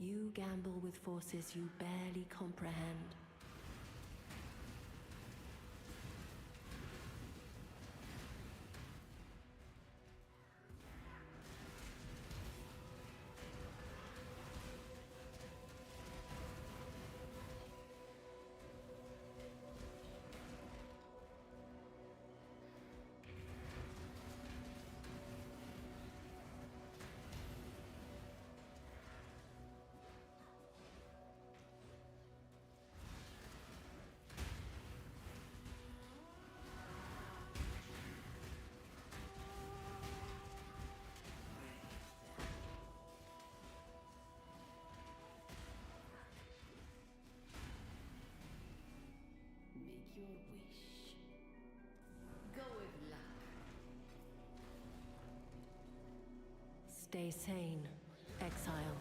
You gamble with forces you barely comprehend. Make your wish. Go with luck. Stay sane, Exile.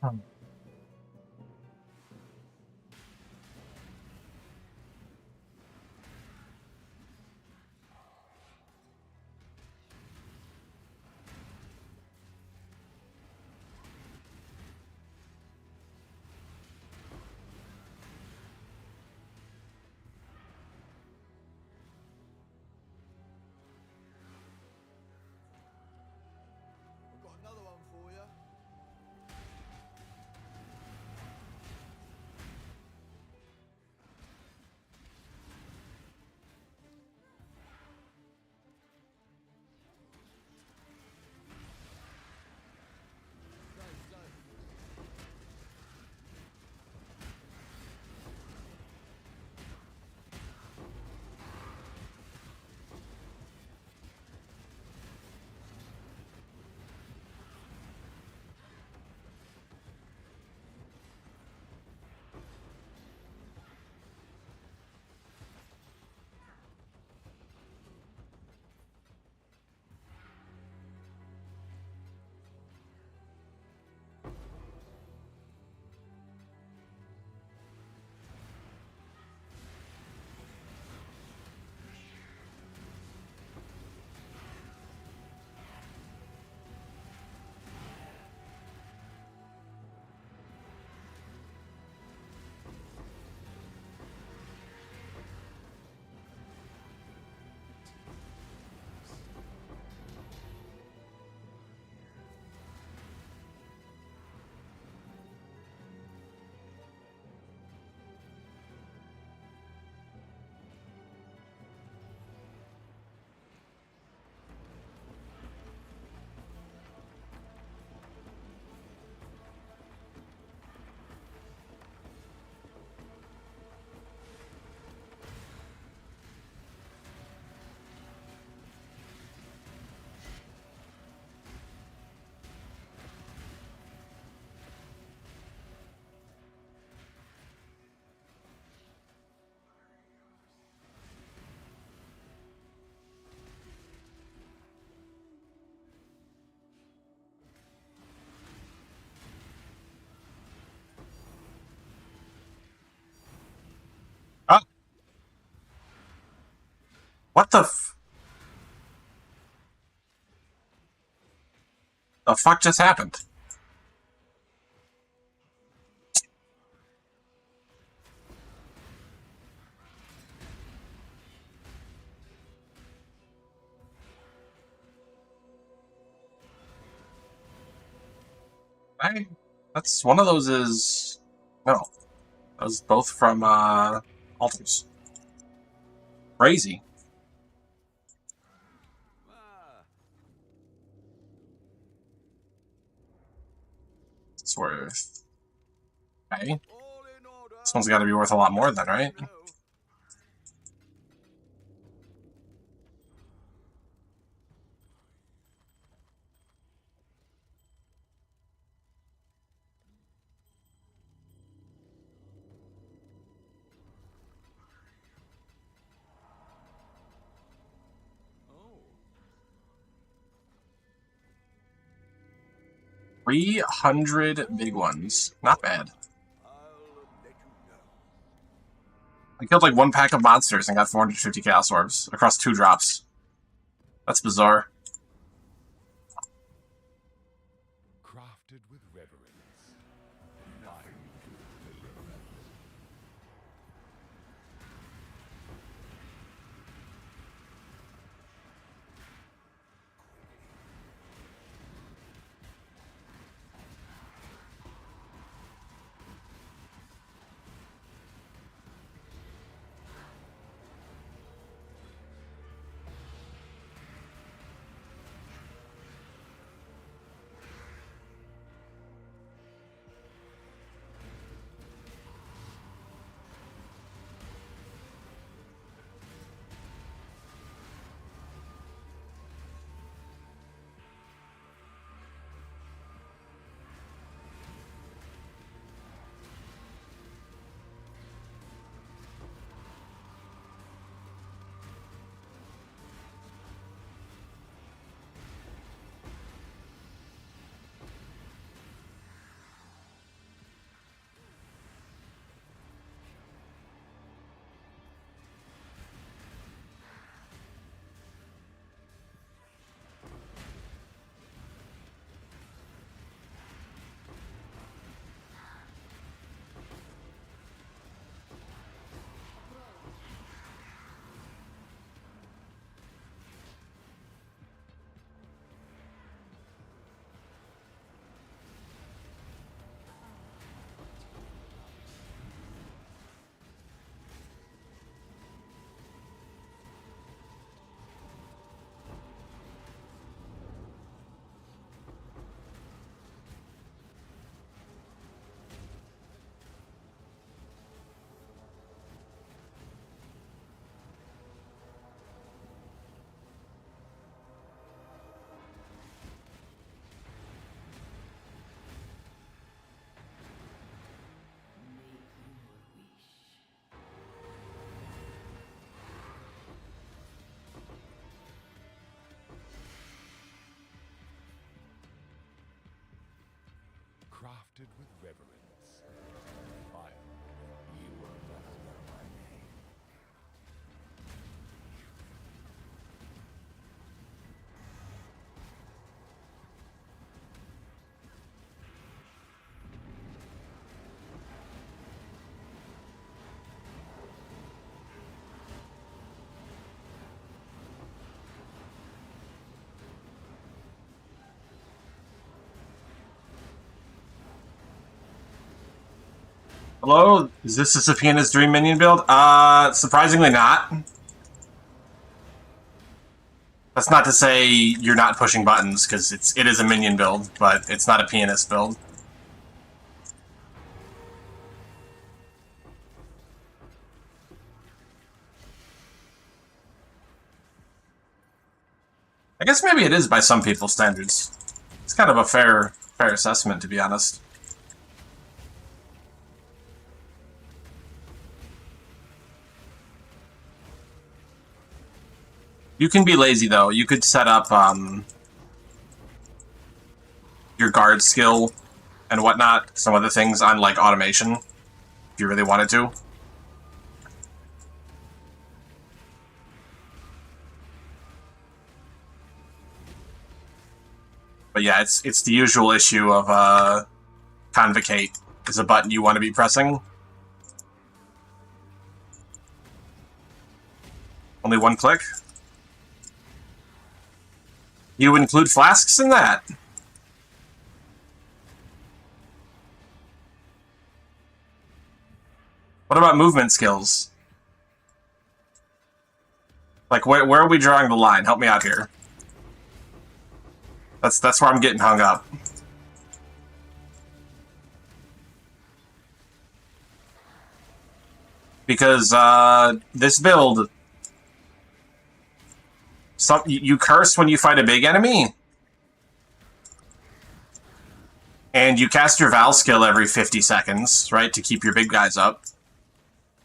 I've got another one for you. Oh, what the fuck just happened? I, that's one of those is no. Those both from altars. Crazy. It's worth. Okay. All in order. This one's got to be worth a lot more then, right? No. Oh. 300 big ones. Not bad. I'll let you know. I killed like one pack of monsters and got 450 chaos orbs across 2 drops. That's bizarre. Crafted with reverence. Nothing to deliver. crafted with reverence. Fire. You will never know my name. Hello? Is this a Sapienna's Dream Minion build? Surprisingly not. That's not to say you're not pushing buttons, because it is a minion build, but it's not a pianist build. I guess maybe it is by some people's standards. It's kind of a fair assessment, to be honest. You can be lazy, though. You could set up your guard skill and whatnot, some other things on, like, automation, if you really wanted to. But yeah, it's the usual issue of Convocate is a button you want to be pressing. Only one click? You include flasks in that? What about movement skills? Like, where are we drawing the line? Help me out here. That's where I'm getting hung up. Because, this build... you curse when you fight a big enemy, and you cast your Val skill every 50 seconds, right, to keep your big guys up.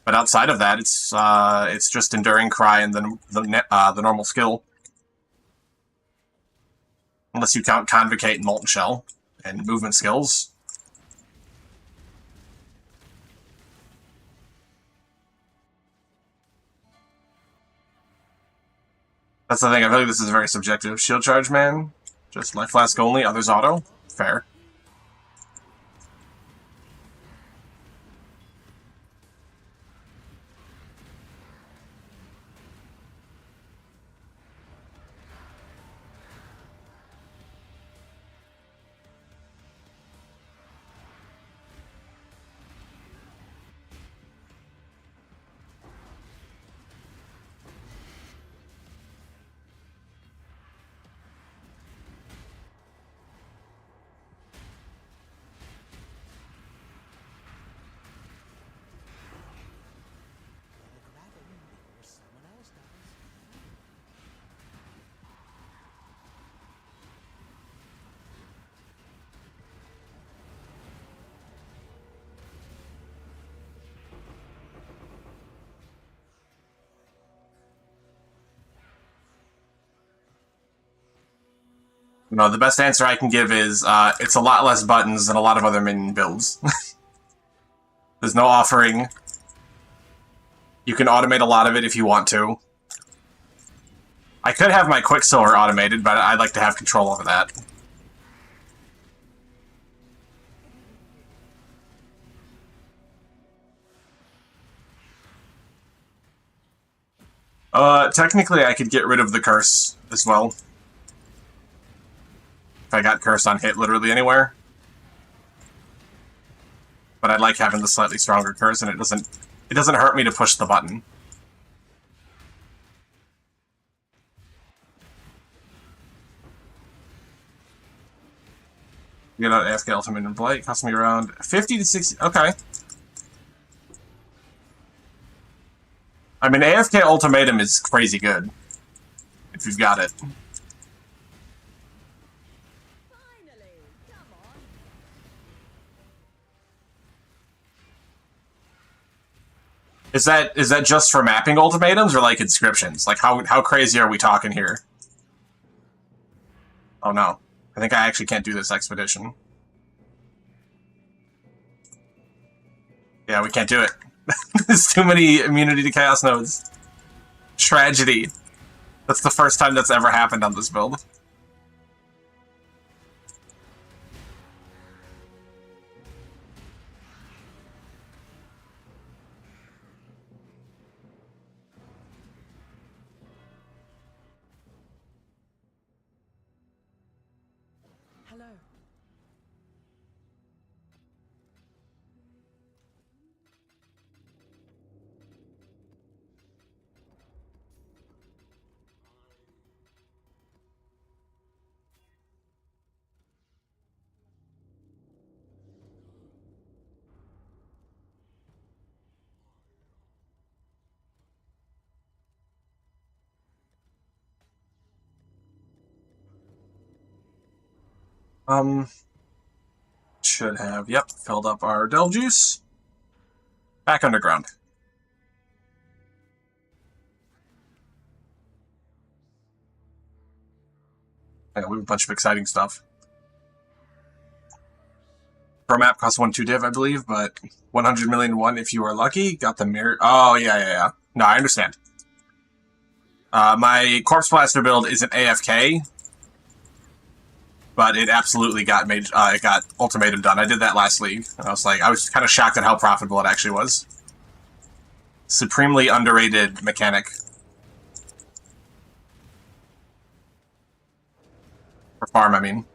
But outside of that, it's just Enduring Cry and the normal skill, unless you count Convocate and Molten Shell and movement skills. That's the thing, I feel like this is very subjective. Shield Charge, man. Just Life Flask only, others auto. Fair. No, the best answer I can give is, it's a lot less buttons than a lot of other minion builds. There's no offering. You can automate a lot of it if you want to. I could have my Quicksilver automated, but I'd like to have control over that. Technically I could get rid of the curse as well. If I got curse on hit literally anywhere. But I like having the slightly stronger curse, and it doesn't hurt me to push the button. Get out AFK Ultimate in play. It costs me around 50 to 60. Okay. I mean, AFK Ultimatum is crazy good. If you've got it. Is that just for mapping ultimatums or like inscriptions? Like how crazy are we talking here? Oh no. I think I actually can't do this expedition. Yeah, we can't do it. There's too many immunity to chaos nodes. Tragedy. That's the first time that's ever happened on this build. Hello. Should have, yep, filled up our Delve Juice. Back underground. Yeah, we have a bunch of exciting stuff. Pro map costs 1/2 div, I believe, but 100 million one if you are lucky. Got the mirror. Oh, yeah. No, I understand. My Corpse Blaster build isn't AFK, but it absolutely got made. It got ultimatum done. I did that last league, and I was kind of shocked at how profitable it actually was. Supremely underrated mechanic. For farm, I mean.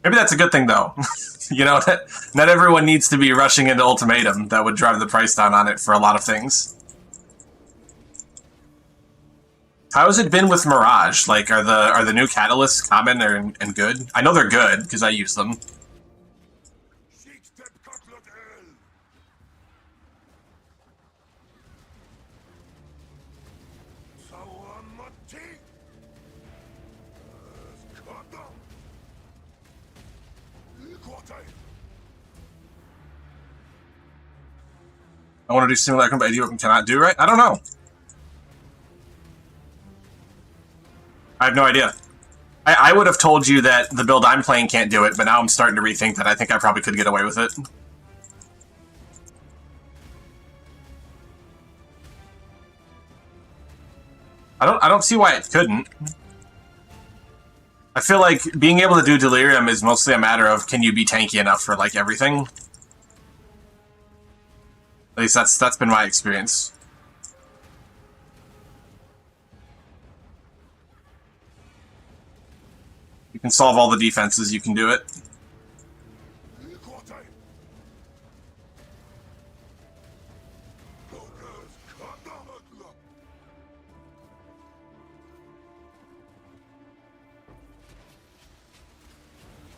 Maybe that's a good thing, though. You know, not everyone needs to be rushing into ultimatum. That would drive the price down on it for a lot of things. How has it been with Mirage? Like, are the new catalysts common and good? I know they're good because I use them. I want to do Simulacrum, but I do what I cannot do, right? I don't know. I have no idea. I would have told you that the build I'm playing can't do it, but now I'm starting to rethink that. I think I probably could get away with it. I don't see why it couldn't. I feel like being able to do Delirium is mostly a matter of can you be tanky enough for like everything. At least that's been my experience. You can solve all the defenses, you can do it.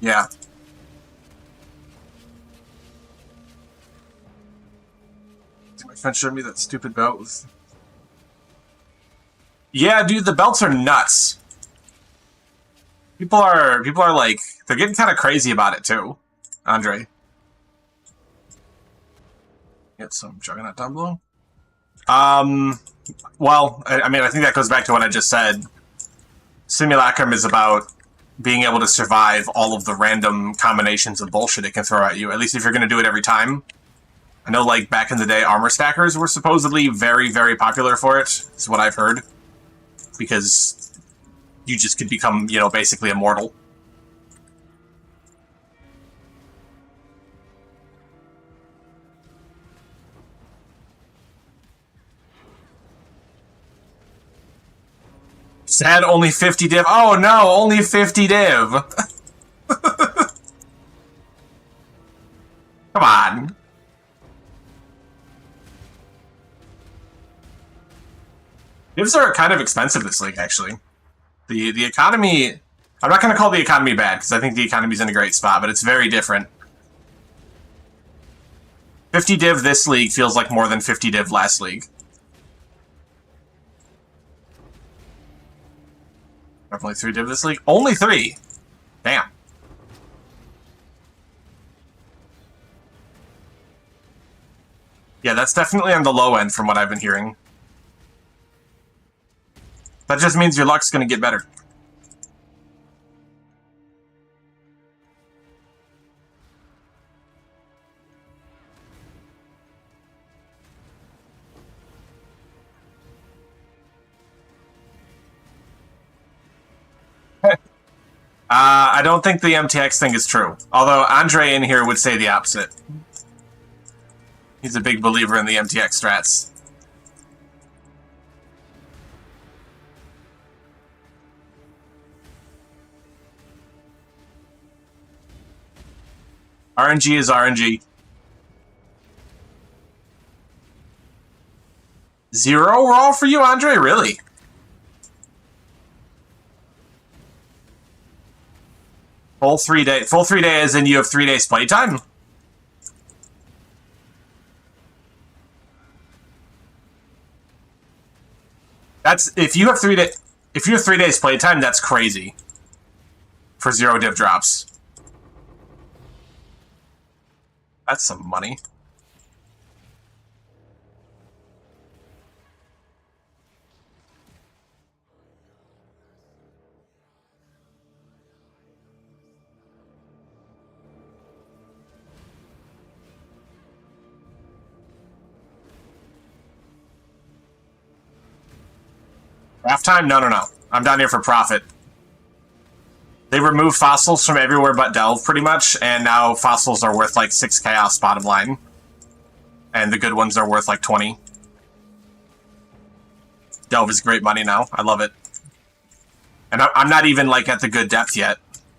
Yeah. My friend showed me that stupid belt with... Yeah, dude, the belts are nuts. People are like, they're getting kind of crazy about it too, Andre. Get some Juggernaut down below. Well, I mean, I think that goes back to what I just said. Simulacrum is about being able to survive all of the random combinations of bullshit it can throw at you, at least if you're going to do it every time. I know, like, back in the day, armor stackers were supposedly very, very popular for it, is what I've heard. Because you just could become, you know, basically immortal. Sad, only 50 div. Oh no, only 50 div. Come on. Divs are kind of expensive this league, actually. The economy... I'm not going to call the economy bad, because I think the economy's in a great spot, but it's very different. 50 div this league feels like more than 50 div last league. Definitely 3 div this league. Only 3! Damn. Yeah, that's definitely on the low end from what I've been hearing. That just means your luck's going to get better. I don't think the MTX thing is true. Although Andre in here would say the opposite. He's a big believer in the MTX strats. RNG is RNG. 0 raw for you, Andre? Really? Full 3 days, and you have 3 days playtime? That's if you have 3 days. If you have 3 days playtime, that's crazy. For 0 div drops. That's some money. Halftime? No. I'm down here for profit. They removed fossils from everywhere but Delve, pretty much, and now fossils are worth like 6 chaos bottom line. And the good ones are worth like 20. Delve is great money now. I love it. And I'm not even like at the good depth yet.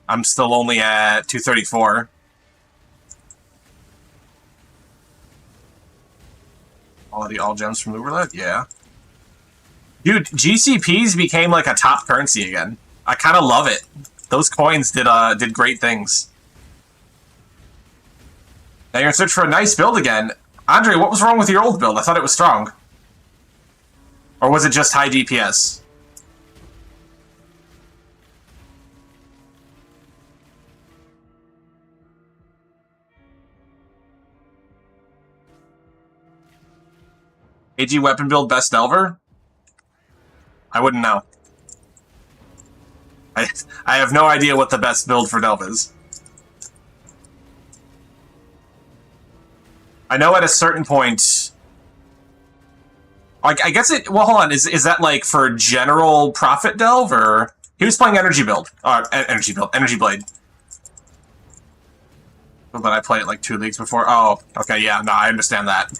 I'm still only at 234. Quality all gems from Uberlet? Yeah. Dude, GCPs became like a top currency again. I kind of love it. Those coins did great things. Now you're in search for a nice build again. Andre, what was wrong with your old build? I thought it was strong. Or was it just high DPS? AG weapon build best Delver? I wouldn't know. I have no idea what the best build for Delve is. I know at a certain point... I guess it... Well, hold on. Is that, like, for general profit Delve, or... He was playing Energy Build. Energy Blade. But I played it, like, 2 leagues before. Oh, okay, yeah, no, I understand that.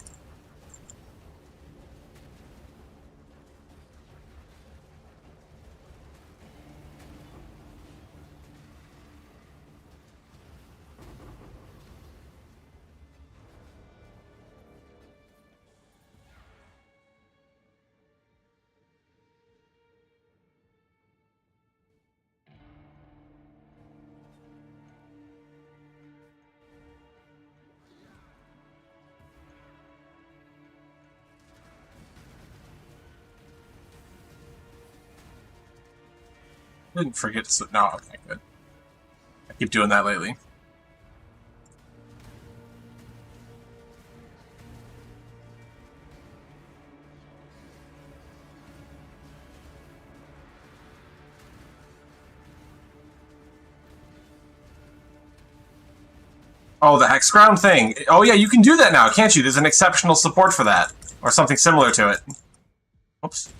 I didn't forget to... No, okay, good. I keep doing that lately. Oh, the Hex Ground thing. Oh yeah, you can do that now, can't you? There's an exceptional support for that. Or something similar to it. Oops.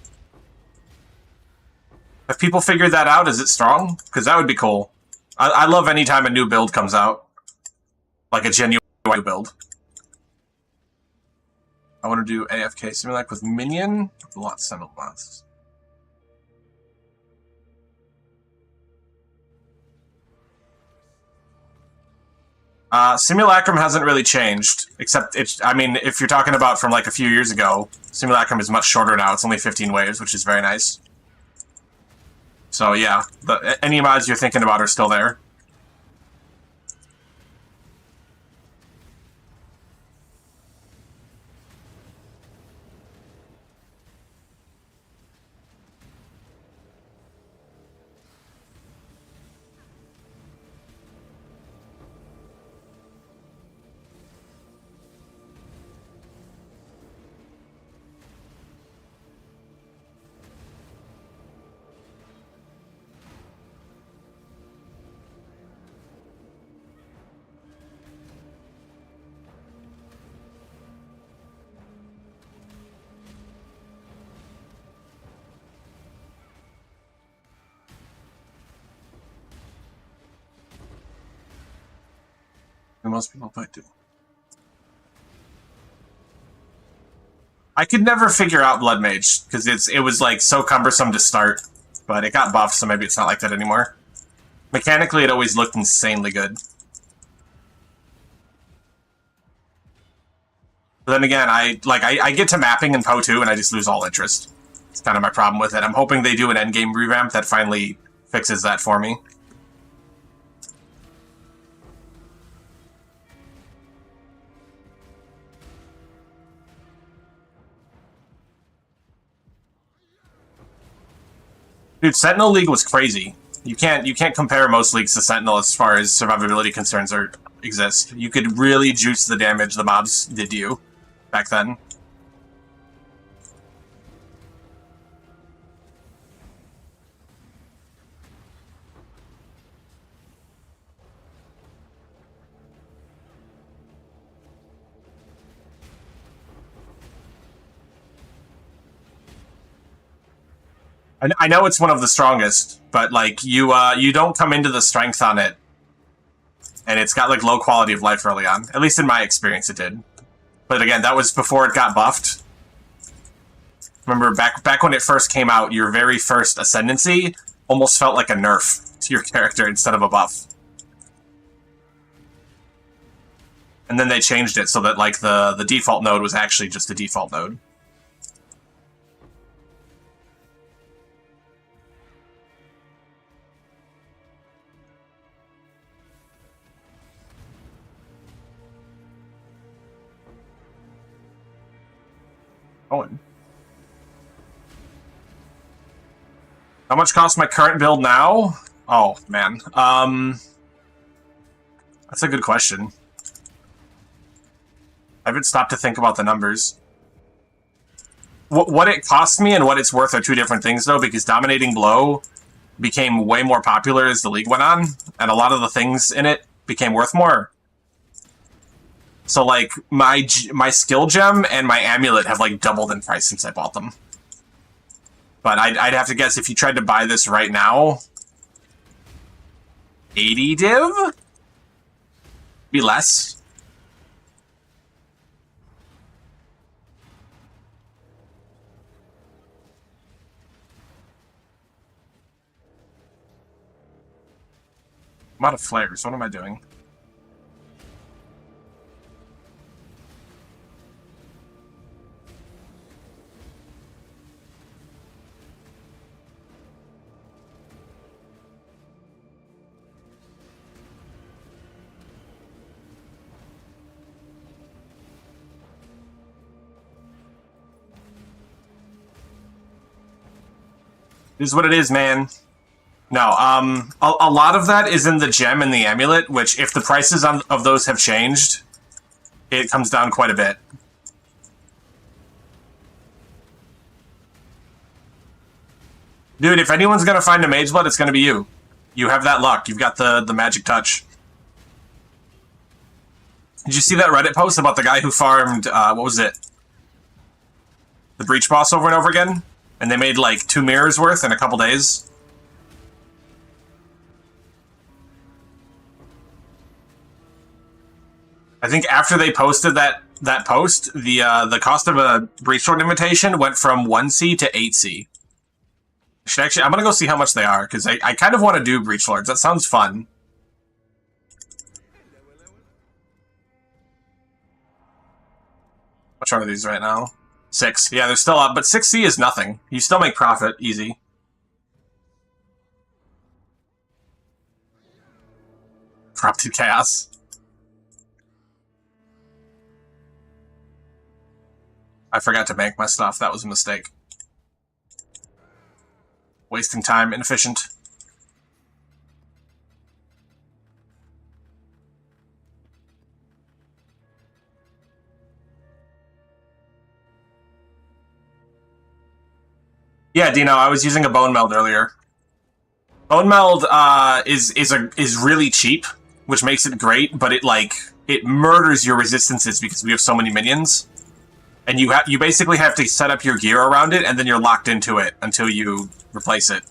Have people figured that out? Is it strong? Because that would be cool. I love any time a new build comes out. Like a genuine new build. I want to do AFK Simulac with Minion. Lots of months. Simulacrum hasn't really changed, except I mean, if you're talking about from like a few years ago, Simulacrum is much shorter now. It's only 15 waves, which is very nice. So yeah, any mods you're thinking about are still there. most people play too. I could never figure out Blood Mage, because it was like so cumbersome to start, but it got buffed, so maybe it's not like that anymore. Mechanically, it always looked insanely good. But then again, I get to mapping in Poe 2 and I just lose all interest. It's kind of my problem with it. I'm hoping they do an endgame revamp that finally fixes that for me. Dude, Sentinel League was crazy. You can't compare most leagues to Sentinel as far as survivability concerns exist. You could really juice the damage the mobs did to you back then. I know it's one of the strongest, but like you don't come into the strength on it, and it's got like low quality of life early on. At least in my experience, it did. But again, that was before it got buffed. Remember back when it first came out, your very first Ascendancy almost felt like a nerf to your character instead of a buff. And then they changed it so that like the default node was actually just the default node. Owen. How much costs my current build now? Oh, man. That's a good question. I haven't stopped to think about the numbers. What it cost me and what it's worth are two different things, though, because Dominating Blow became way more popular as the league went on, and a lot of the things in it became worth more. So, like, my skill gem and my amulet have, like, doubled in price since I bought them. But I'd have to guess if you tried to buy this right now, 80 div? Be less. I'm out of flares. What am I doing? This is what it is, man. No, a lot of that is in the gem and the amulet, which, if the prices of those have changed, it comes down quite a bit. Dude, if anyone's gonna find a Mage Blood, it's gonna be you. You have that luck. You've got the magic touch. Did you see that Reddit post about the guy who farmed, what was it? The Breach Boss over and over again? And they made, like, 2 mirrors worth in a couple days? I think after they posted that post, the cost of a Breachlord invitation went from 1C to 8C. I'm gonna go see how much they are, because I kind of want to do Breachlords. That sounds fun. How much are these right now? 6. Yeah, they're still up, but 6C is nothing. You still make profit, easy. Corrupted Chaos. I forgot to bank my stuff. That was a mistake. Wasting time, inefficient. Yeah, Dino, I was using a Bone Meld earlier. Bone Meld is really cheap, which makes it great, but it murders your resistances because we have so many minions. And you basically have to set up your gear around it, and then you're locked into it until you replace it.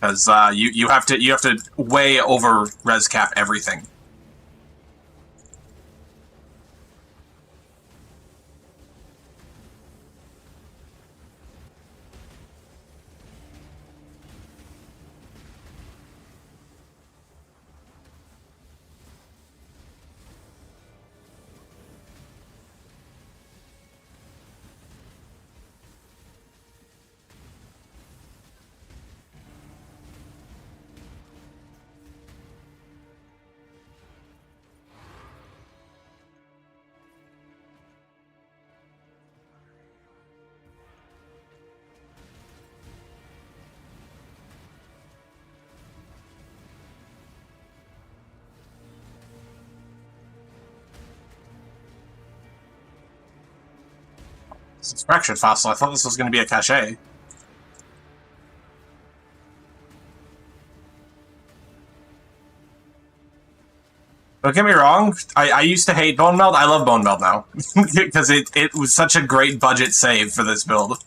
because you have to way over res cap everything. This is fractured fossil. I thought this was going to be a cache. Don't get me wrong, I used to hate Bone Meld. I love Bone Meld now. Because it was such a great budget save for this build.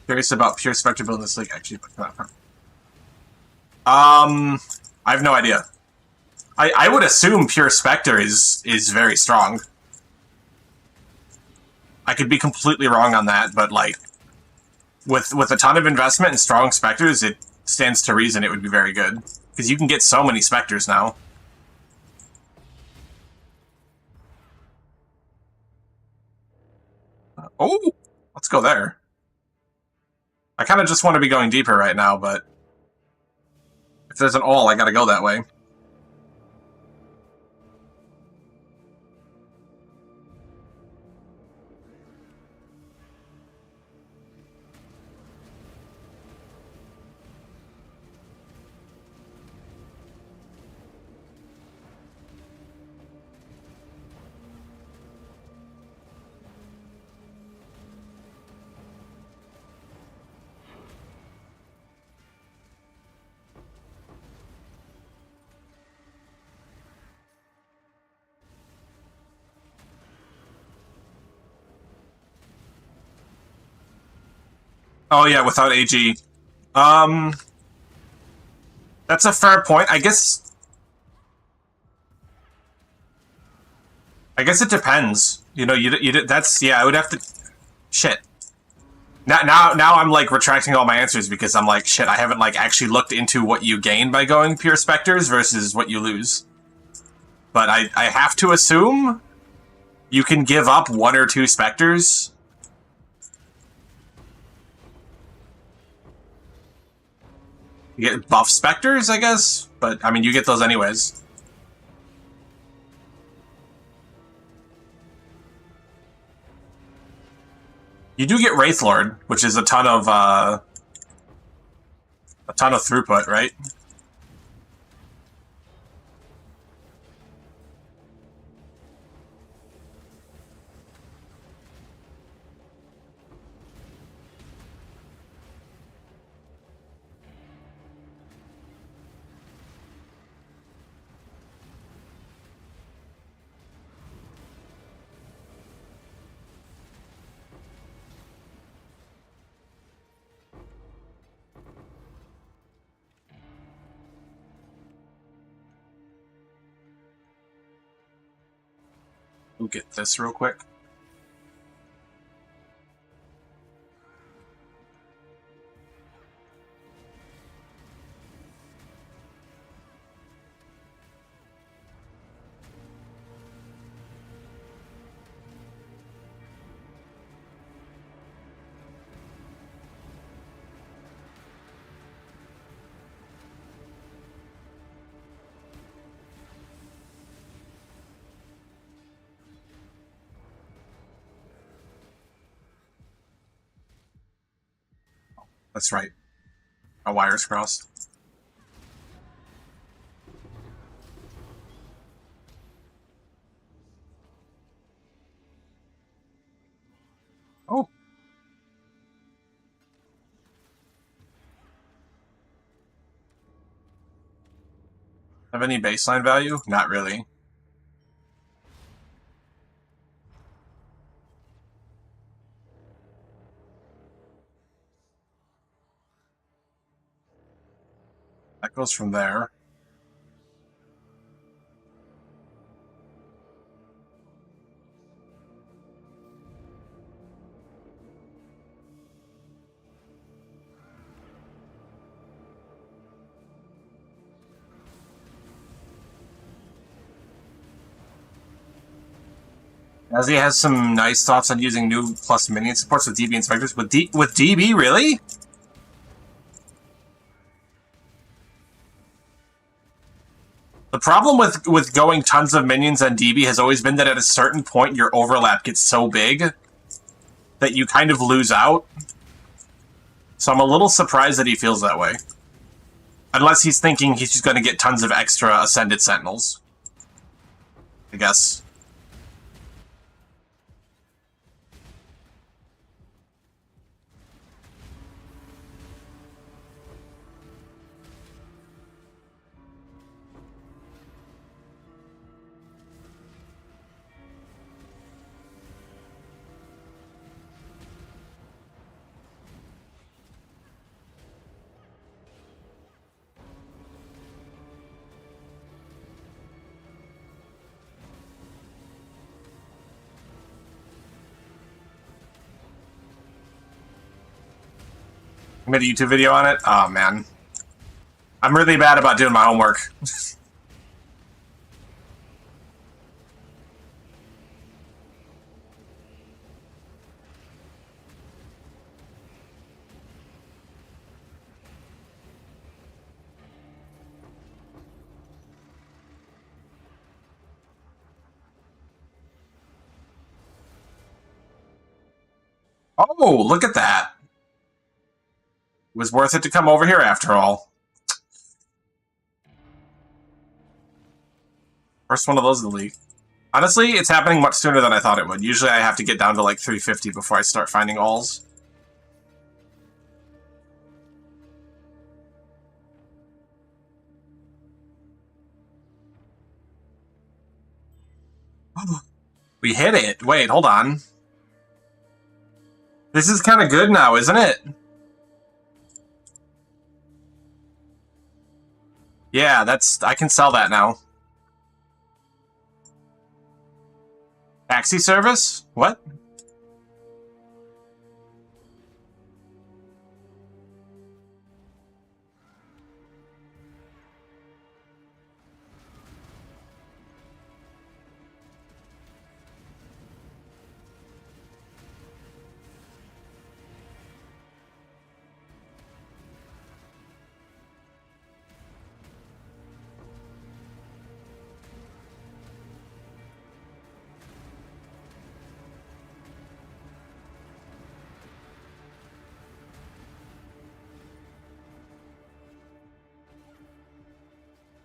Curious about Pure Spectre build in this league, actually. I have no idea. I would assume Pure Spectre is very strong. I could be completely wrong on that, but like, with a ton of investment in strong Spectres, it stands to reason it would be very good. Because you can get so many Spectres now. Oh, let's go there. I kind of just want to be going deeper right now, but if there's an all, I gotta go that way. Oh yeah, without AG. That's a fair point. I guess it depends. You know, that's, yeah, I would have to, shit. Now I'm like retracting all my answers because I'm like, shit, I haven't like actually looked into what you gain by going Pure Spectres versus what you lose. But I have to assume you can give up 1 or 2 Spectres. You get buff Spectres, I guess? But, I mean, you get those anyways. You do get Wraithlord, which is a ton of throughput, right? We'll get this real quick. That's right. Our wires crossed. Oh. Have any baseline value? Not really. That goes from there. Azzy has some nice thoughts on using new plus minion supports with DB inspectors. With DB, really? The problem with going tons of minions on DB has always been that at a certain point your overlap gets so big that you kind of lose out. So I'm a little surprised that he feels that way. Unless he's thinking he's just going to get tons of extra Ascended Sentinels. I guess. I made a YouTube video on it. Oh, man. I'm really bad about doing my homework. Oh, look at that. It was worth it to come over here after all. First one of those in the league. Honestly, it's happening much sooner than I thought it would. Usually I have to get down to like 350 before I start finding alls. We hit it. Wait, hold on. This is kind of good now, isn't it? Yeah, I can sell that now. Taxi service? What?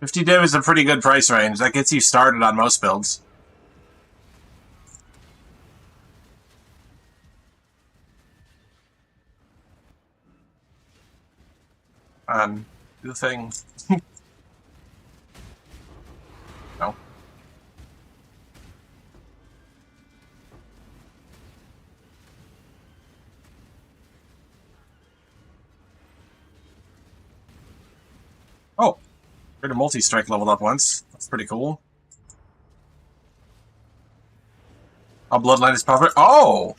$50 is a pretty good price range. That gets you started on most builds. Do the thing. No. Oh. Heard a multi-strike leveled up once. That's pretty cool. A bloodline is proper. Oh!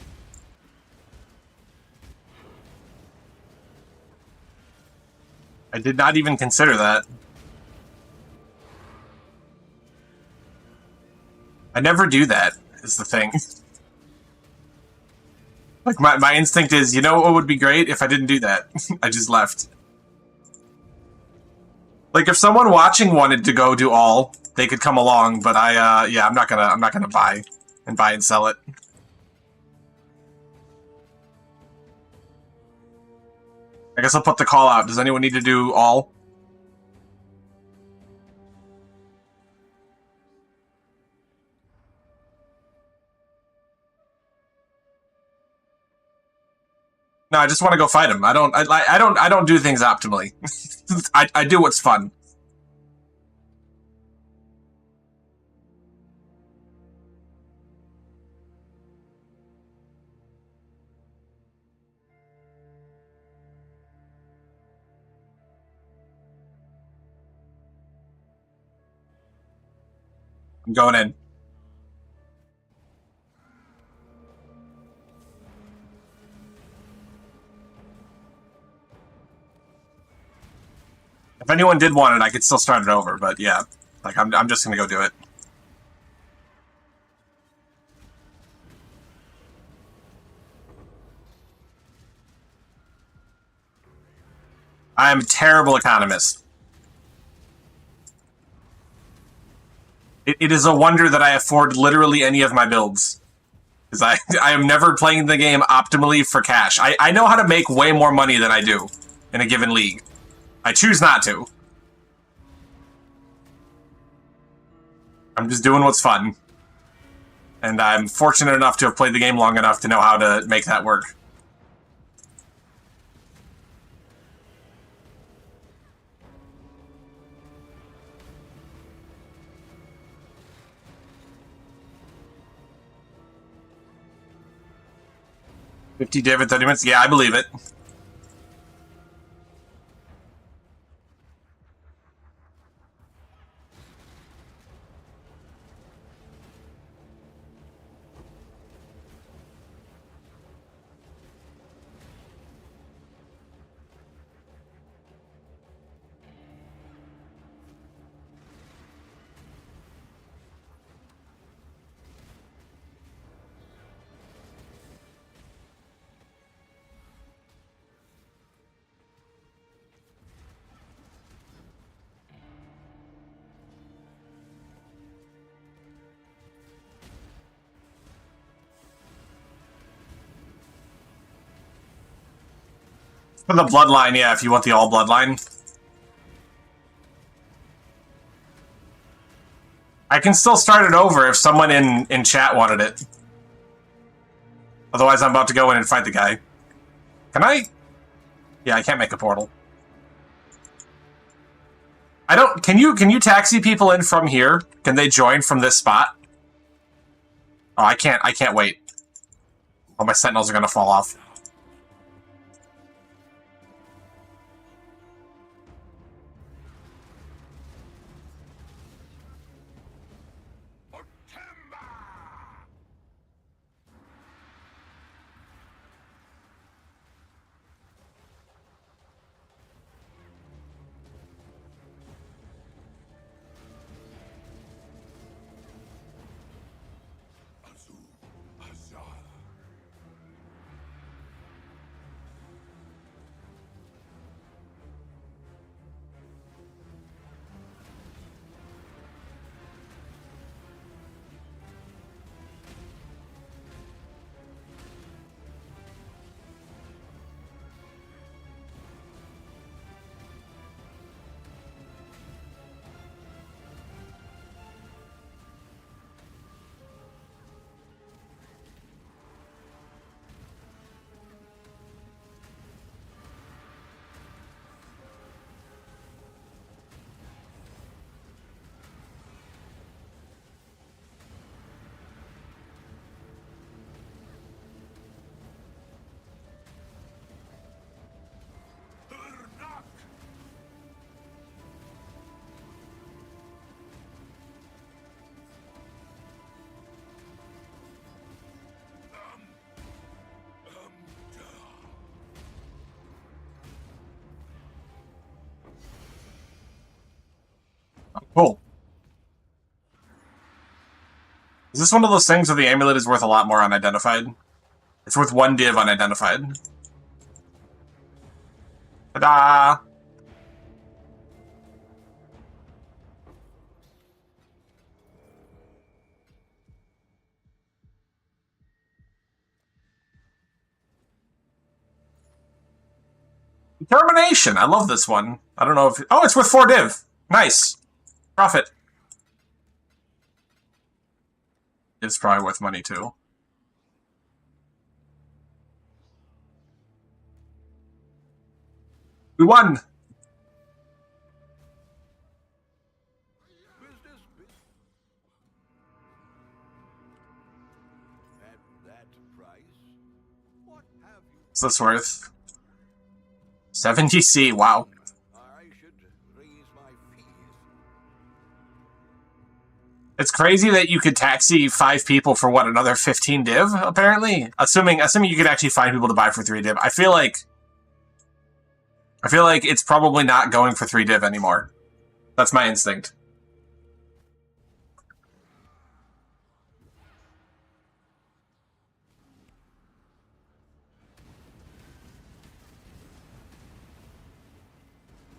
I did not even consider that. I never do that, is the thing. Like, my instinct is, you know what would be great if I didn't do that? I just left. Like, if someone watching wanted to go do all, they could come along, but yeah, I'm not gonna buy and sell it. I guess I'll put the call out. Does anyone need to do all? No, I just want to go fight him. I don't do things optimally. I do what's fun. I'm going in. If anyone did want it, I could still start it over, but yeah. Like, I'm just gonna go do it. I am a terrible economist. It is a wonder that I afford literally any of my builds. Because I am never playing the game optimally for cash. I know how to make way more money than I do in a given league. I choose not to. I'm just doing what's fun. And I'm fortunate enough to have played the game long enough to know how to make that work. $50 David 30 minutes? Yeah, I believe it. For the bloodline, yeah, if you want the all bloodline. I can still start it over if someone in chat wanted it. Otherwise, I'm about to go in and fight the guy. Can I? Yeah, I can't make a portal. I don't... Can you taxi people in from here? Can they join from this spot? Oh, I can't wait. Oh, my sentinels are gonna fall off. Cool. Is this one of those things where the amulet is worth a lot more unidentified? It's worth 1 div unidentified. Ta-da! Determination! I love this one. I don't know if... Oh, it's worth 4 div! Nice! Profit. It's probably worth money, too. We won! Business. At that price, what have you? What's this worth? 70C, wow. I should raise my fees. It's crazy that you could taxi 5 people for what, another 15 div, apparently? Assuming you could actually find people to buy for 3 div. I feel like it's probably not going for 3 div anymore. That's my instinct.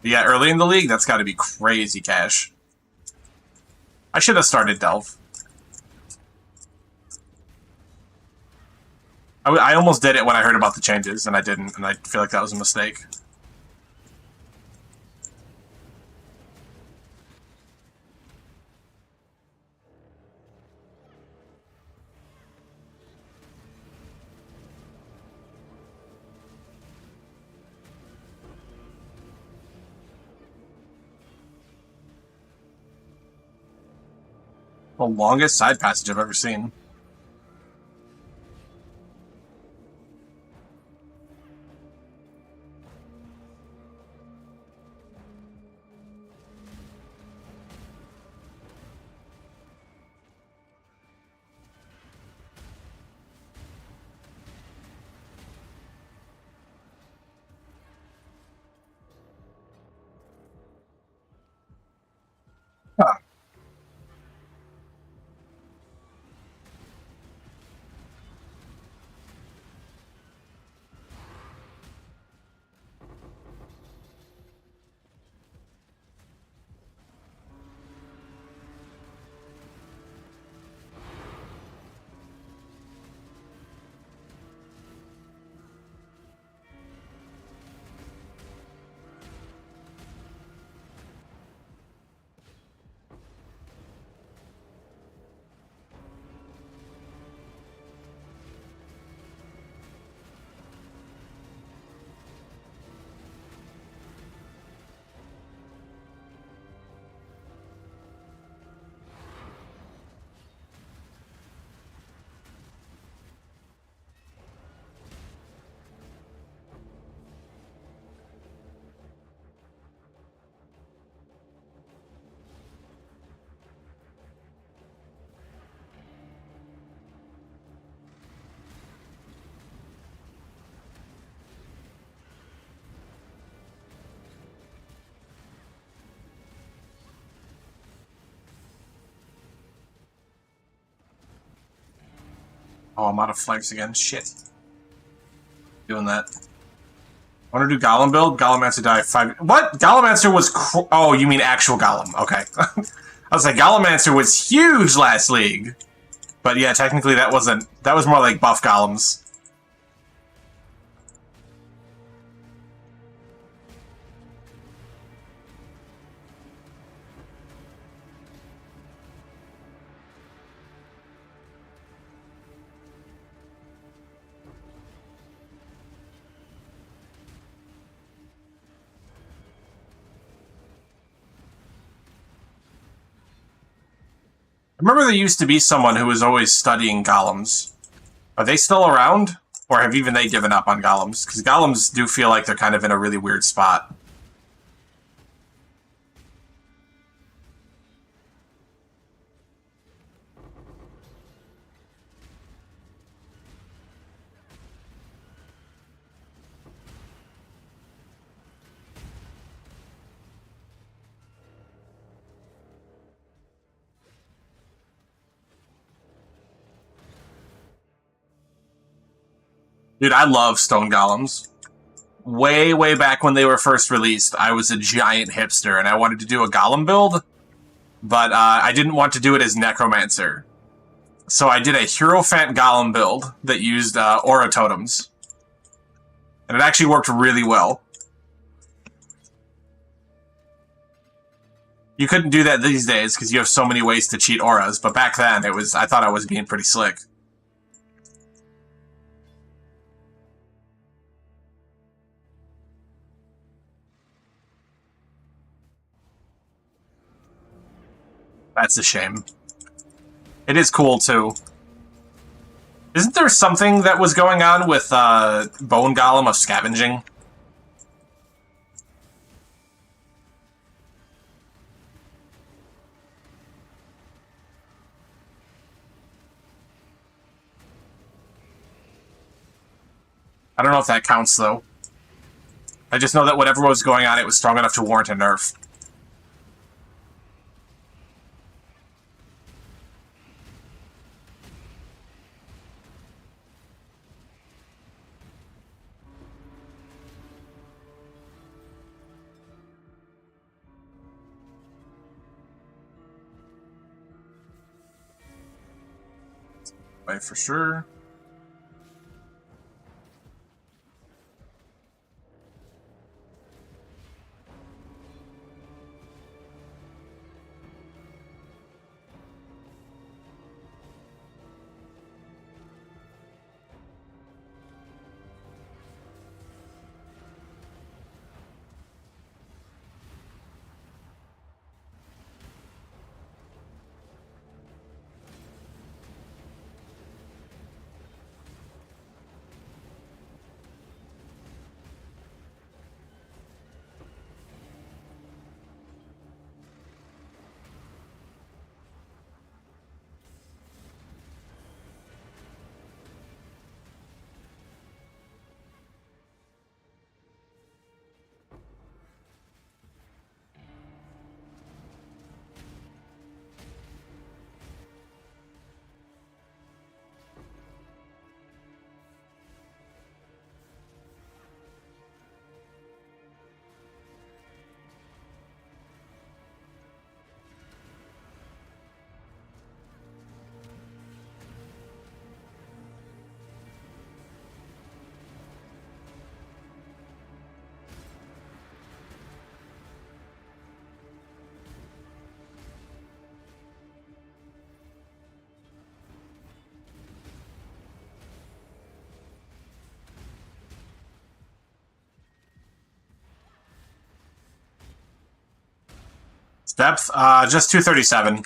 Yeah, early in the league, that's got to be crazy cash. I should have started Delve. I almost did it when I heard about the changes, and I didn't, and I feel like that was a mistake. The longest side passage I've ever seen. Huh. Oh, I'm out of flanks again. Shit. Doing that. I want to do Golem build. Golemancer die 5... What? Golemancer was... Oh, you mean actual Golem. Okay. I was like, Golemancer was huge last league. But yeah, technically that wasn't... That was more like buff Golems. I remember there used to be someone who was always studying golems. Are they still around? Or have even they given up on golems? Because golems do feel like they're kind of in a really weird spot. Dude, I love stone golems. Way, way back when they were first released, I was a giant hipster, and I wanted to do a golem build, but I didn't want to do it as Necromancer. So I did a Hierophant golem build that used aura totems. And it actually worked really well. You couldn't do that these days, because you have so many ways to cheat auras, but back then, I thought I was being pretty slick. That's a shame. It is cool, too. Isn't there something that was going on with Bone Golem of scavenging? I don't know if that counts, though. I just know that whatever was going on, it was strong enough to warrant a nerf. Right, for sure. Depth, just 237.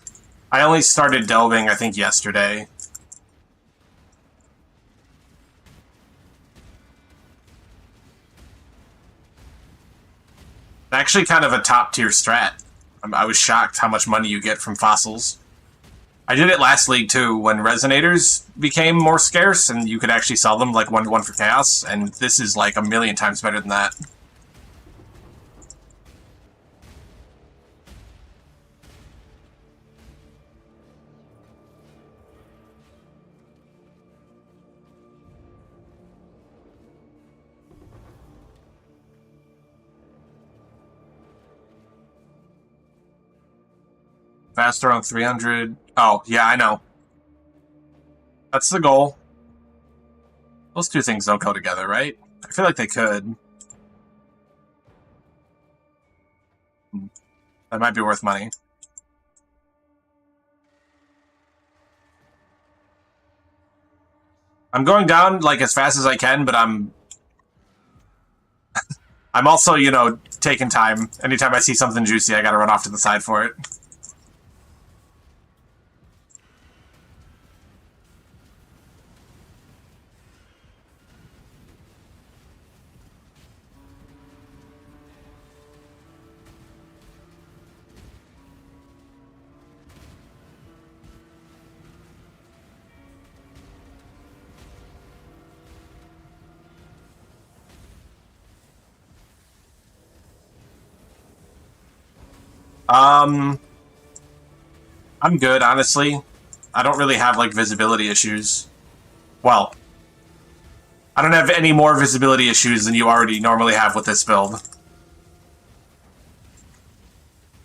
I only started delving, I think, yesterday. Actually kind of a top-tier strat. I was shocked how much money you get from fossils. I did it last league, too, when resonators became more scarce, and you could actually sell them, like, 1-to-1 for chaos, and this is, like, a million times better than that. Faster on 300. Oh, yeah, I know. That's the goal. Those two things don't go together, right? I feel like they could. That might be worth money. I'm going down, like, as fast as I can, but I'm also, you know, taking time. Anytime I see something juicy, I gotta run off to the side for it. I'm good, honestly. I don't really have, like, visibility issues. Well, I don't have any more visibility issues than you already normally have with this build.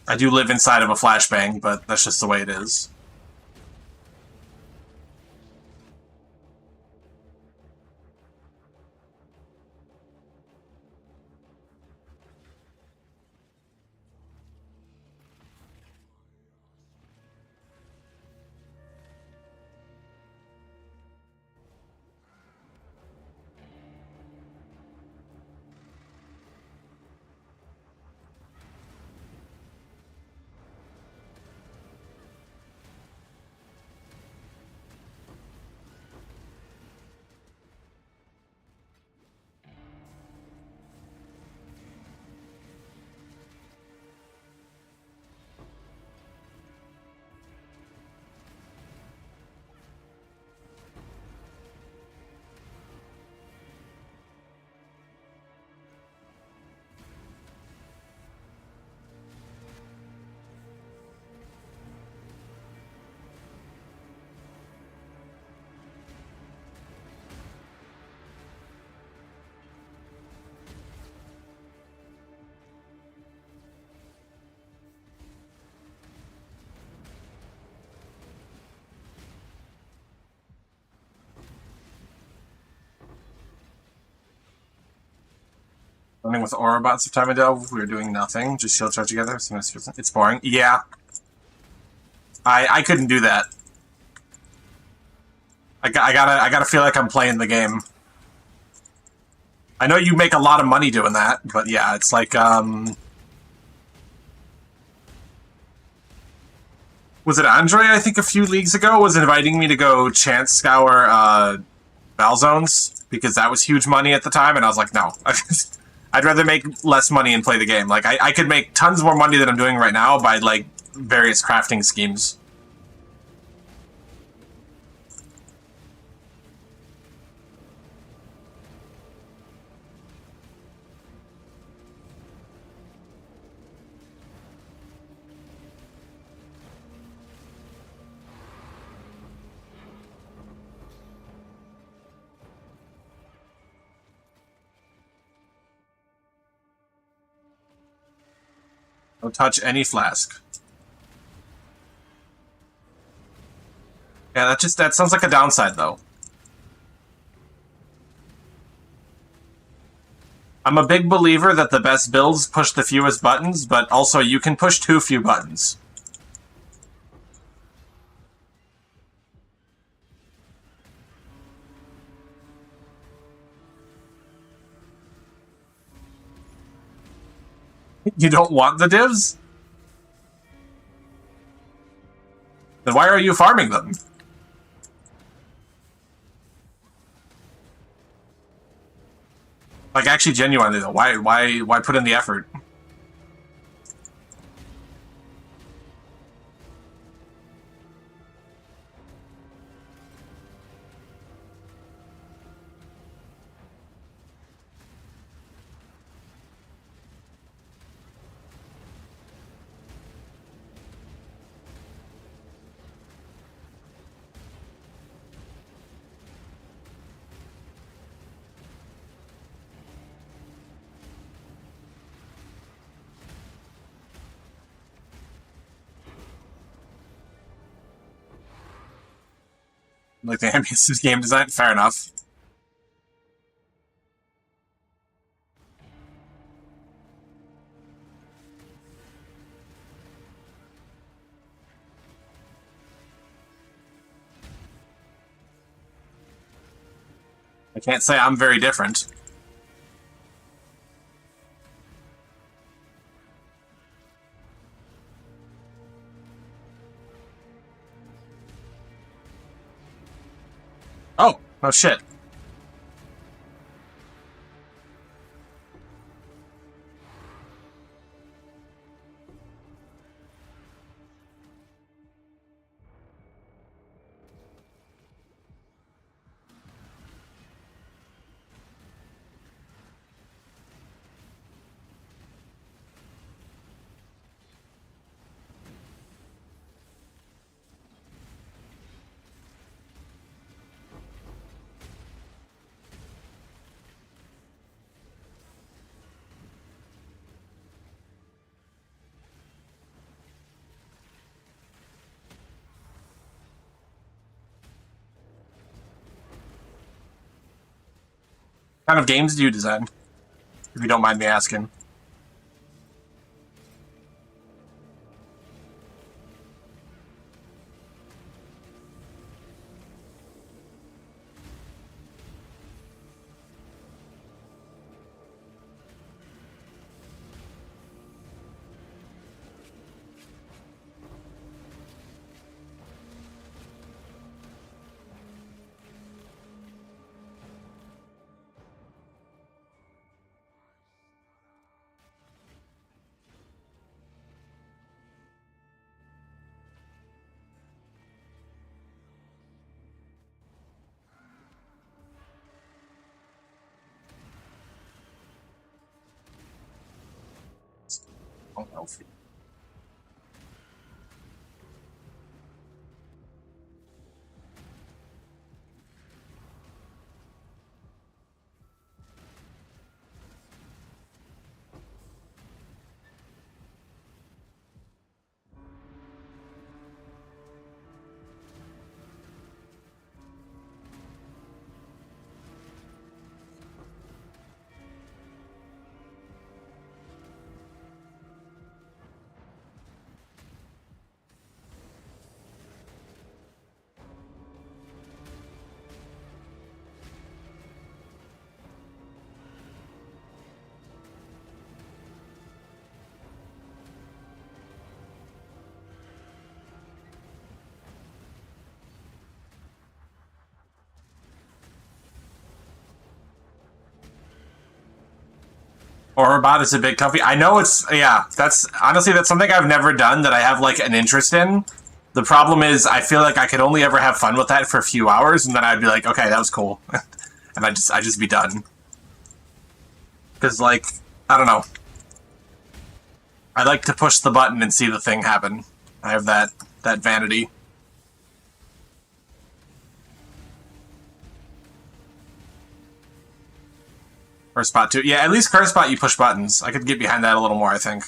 I do live inside of a flashbang, but that's just the way it is. Running with Orobots of Time and Delve, we were doing nothing, just shield charge together. So it's boring. Yeah. I couldn't do that. I gotta feel like I'm playing the game. I know you make a lot of money doing that, but yeah, it's like, was it Andre, I think, a few leagues ago, was inviting me to go chance scour, Battle Zones, because that was huge money at the time, and I was like, no. I'd rather make less money and play the game. Like, I could make tons more money than I'm doing right now by, like, various crafting schemes. Don't touch any flask. Yeah, that sounds like a downside, though. I'm a big believer that the best builds push the fewest buttons, but also you can push too few buttons. You don't want the divs? Then why are you farming them? Like, actually, genuinely though, why put in the effort? Like the ambience of game design? Fair enough. I can't say I'm very different. Oh shit. What kind of games do you design? If you don't mind me asking. Unhealthy. Or bot is a bit comfy. I know it's, yeah, that's something I've never done that I have like an interest in. The problem is I feel like I could only ever have fun with that for a few hours, and then I'd be like, okay, that was cool. And I'd just be done. Because, like, I don't know. I like to push the button and see the thing happen. I have that vanity. Curse Bot too. Yeah, at least Curse Bot you push buttons. I could get behind that a little more, I think.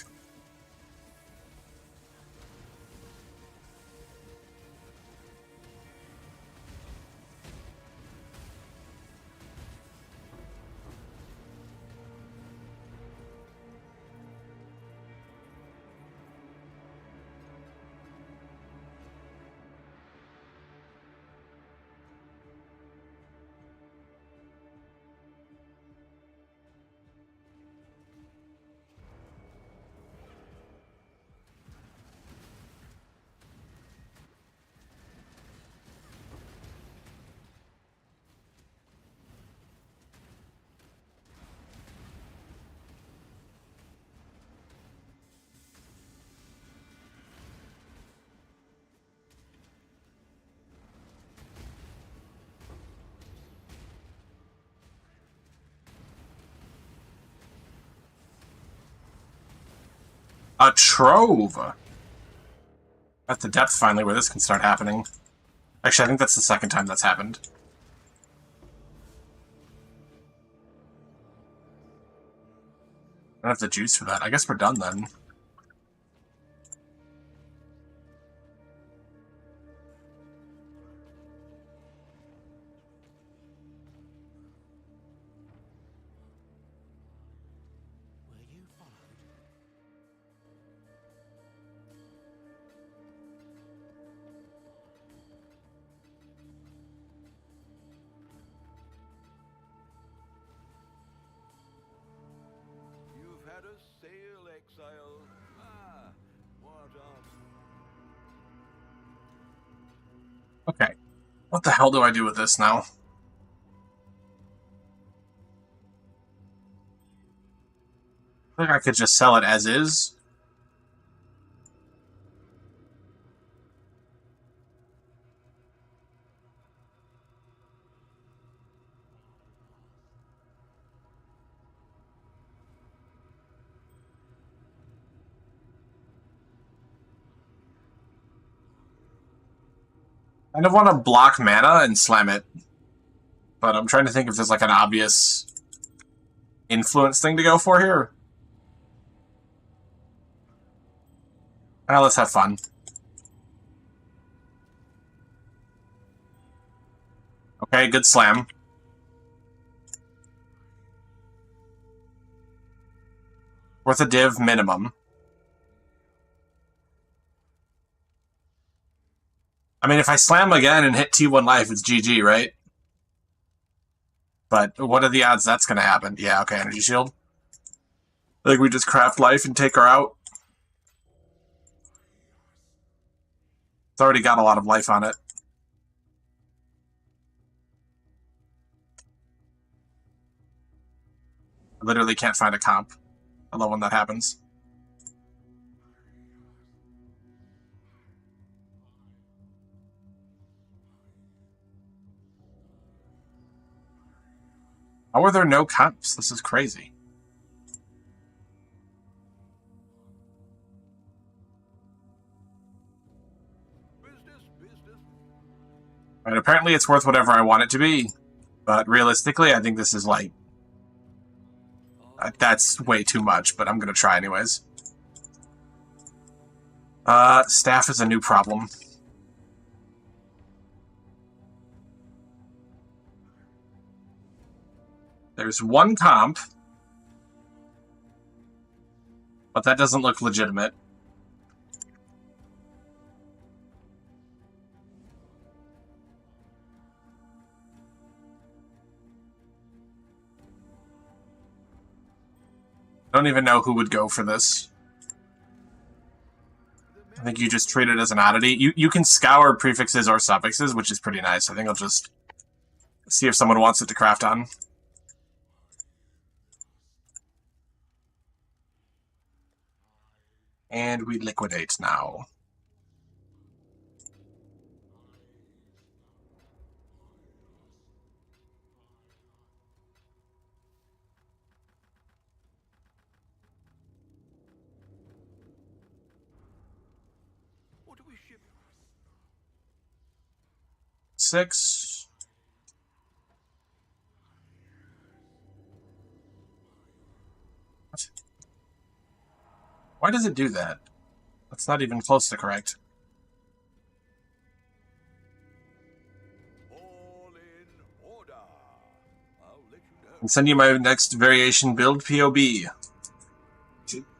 A trove! At the depth, finally, where this can start happening. Actually, I think that's the second time that's happened. I don't have the juice for that. I guess we're done, then. You've had a sail, Exile. Ah, what on? Okay. What the hell do I do with this now? I think I could just sell it as is. I kind of want to block mana and slam it. But I'm trying to think if there's like an obvious influence thing to go for here. Let's have fun. Okay, good slam. Worth a div minimum. I mean, if I slam again and hit T1 life, it's GG, right? But what are the odds that's going to happen? Yeah, okay, energy shield. I think we just craft life and take her out. It's already got a lot of life on it. I literally can't find a comp. I love when that happens. How are there no comps? This is crazy. Right, apparently it's worth whatever I want it to be. But realistically, I think this is like... that's way too much, but I'm going to try anyways. Staff is a new problem. There's one comp, but that doesn't look legitimate. I don't even know who would go for this. I think you just treat it as an oddity. You can scour prefixes or suffixes, which is pretty nice. I think I'll just see if someone wants it to craft on. And we liquidate now. What do we ship? 6. What? Why does it do that? That's not even close to correct. All in order. I'll let you know. And send you my next variation build POB.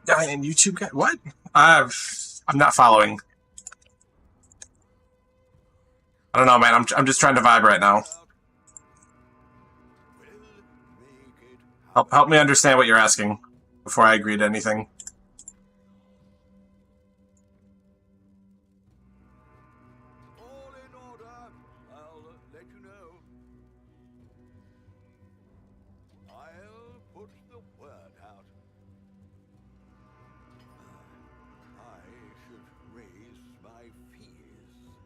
Guy in YouTube guy? What? I'm not following. I don't know, man. I'm just trying to vibe right now. We'll make it Help me understand what you're asking before I agree to anything. all in order. I'll let you know. I'll put the word out. I should raise my fears.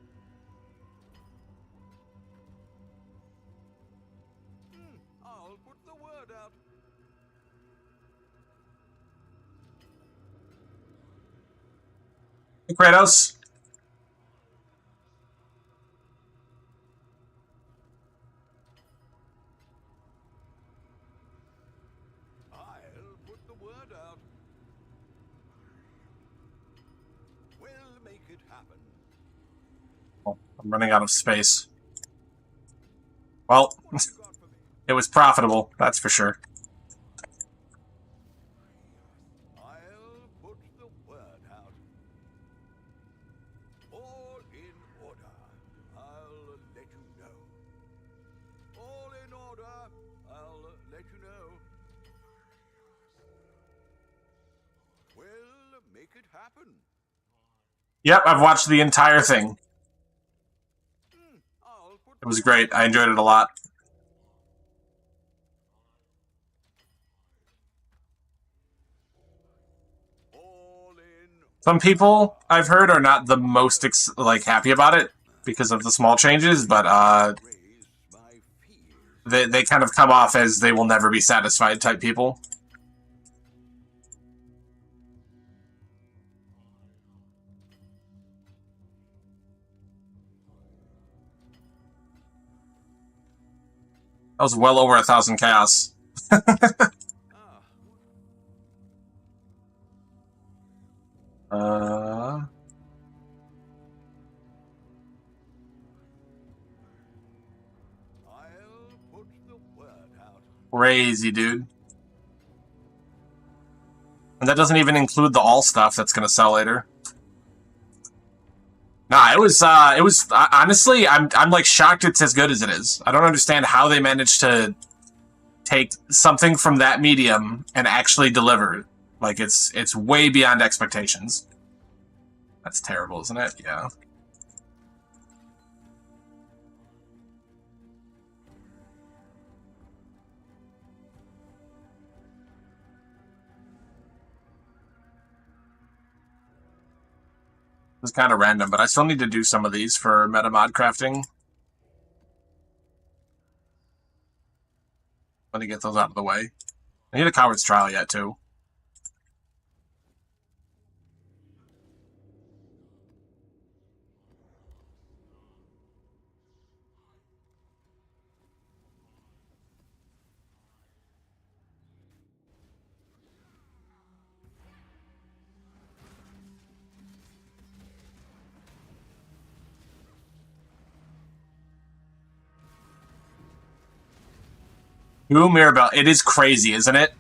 I'll put the word out. Hey, Kratos. I'll put the word out. We'll make it happen. Oh, I'm running out of space. Well, What have you got for me? it was profitable, that's for sure. I'll put the word out. All in order. I'll let you know. All in order. I'll let you know. We'll make it happen. Yep, I've watched the entire thing. I'll put It was great. I enjoyed it a lot. all in Some people I've heard are not the most happy about it because of the small changes, but raise my fears. they kind of come off as they will never be satisfied type people. That was well over 1,000 chaos. Ah, I'll put the word out. Crazy, dude. And that doesn't even include the all stuff that's gonna sell later. Nah, it was honestly, I'm like shocked it's as good as it is. I don't understand how they managed to take something from that medium and actually deliver. Like it's way beyond expectations. That's terrible, isn't it? Yeah. It's kind of random, but I still need to do some of these for meta mod crafting. Let me get those out of the way. I need a coward's trial yet, too. Ooh, Mirabelle. It is crazy, isn't it?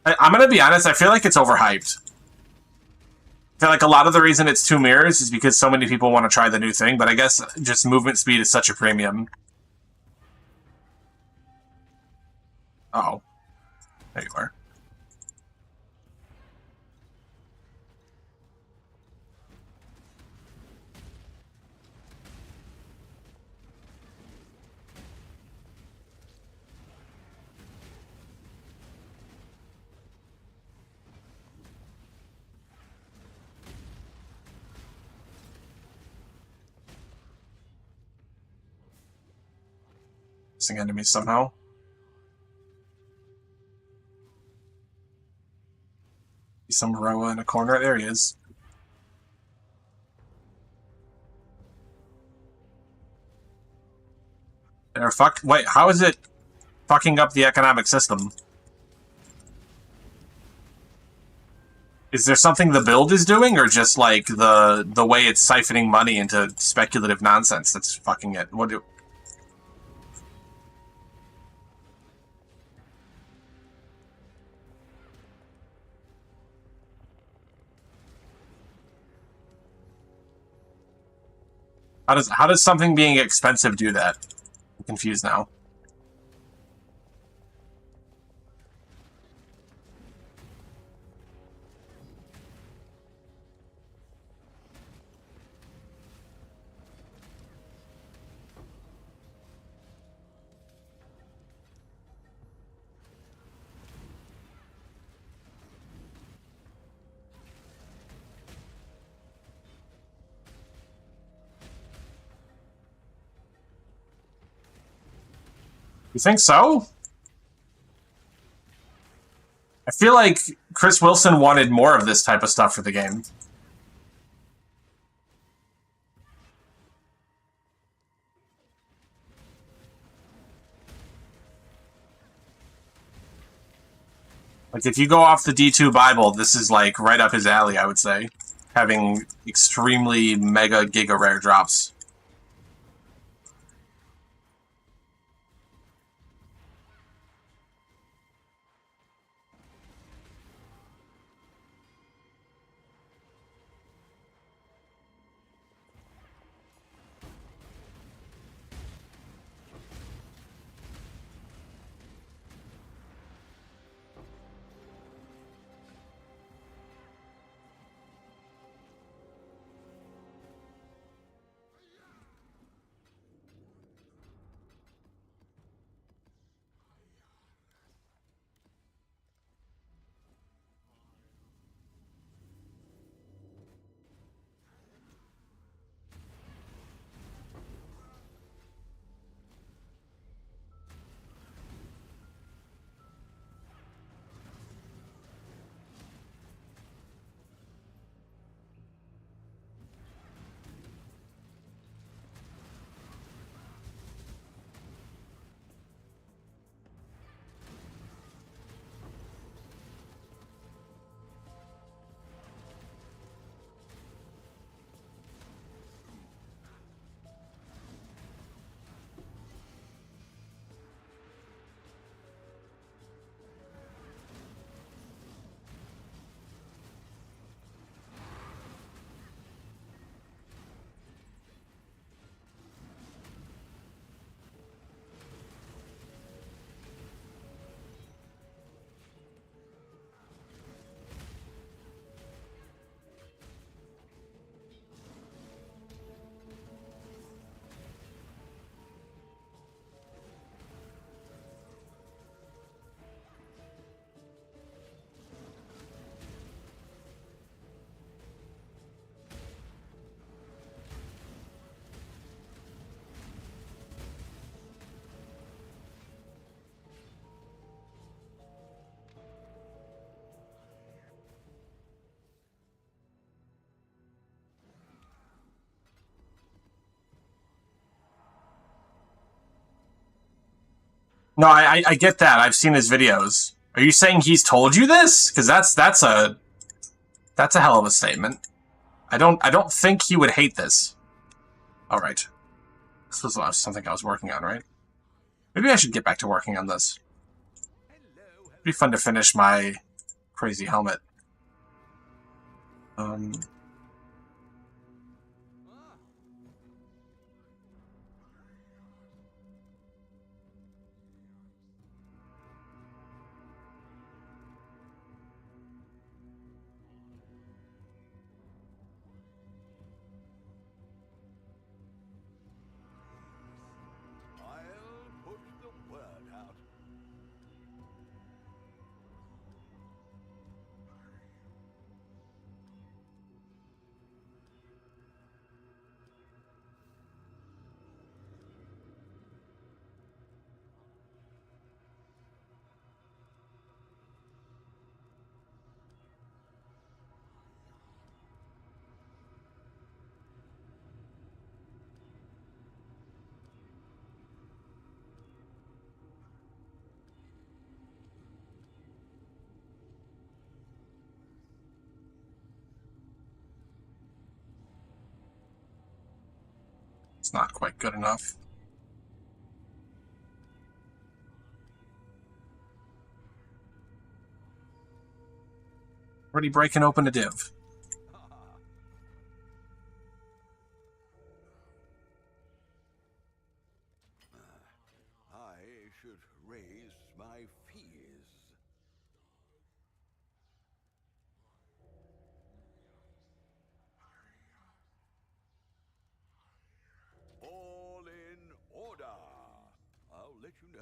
I'm gonna be honest, I feel like it's overhyped. I feel like a lot of the reason it's 2 mirrors is because so many people want to try the new thing, but I guess just movement speed is such a premium. Uh-oh. There you are. Missing enemies somehow. Some Roa in a corner. There he is. They're fucked. Wait, how is it fucking up the economic system? Is there something the build is doing, or just like the way it's siphoning money into speculative nonsense that's fucking it? What do? How does something being expensive do that? I'm confused now. You think so? I feel like Chris Wilson wanted more of this type of stuff for the game. Like, if you go off the D2 Bible, this is, like, right up his alley, I would say. Having extremely mega giga rare drops. No, I get that. I've seen his videos. Are you saying he's told you this? Because that's a hell of a statement. I don't think he would hate this. All right, this was something I was working on, right? Maybe I should get back to working on this. It'd be fun to finish my crazy helmet. I'll put the word out. It's not quite good enough. Already breaking open a div. I should raise my fees. All in order. I'll let you know.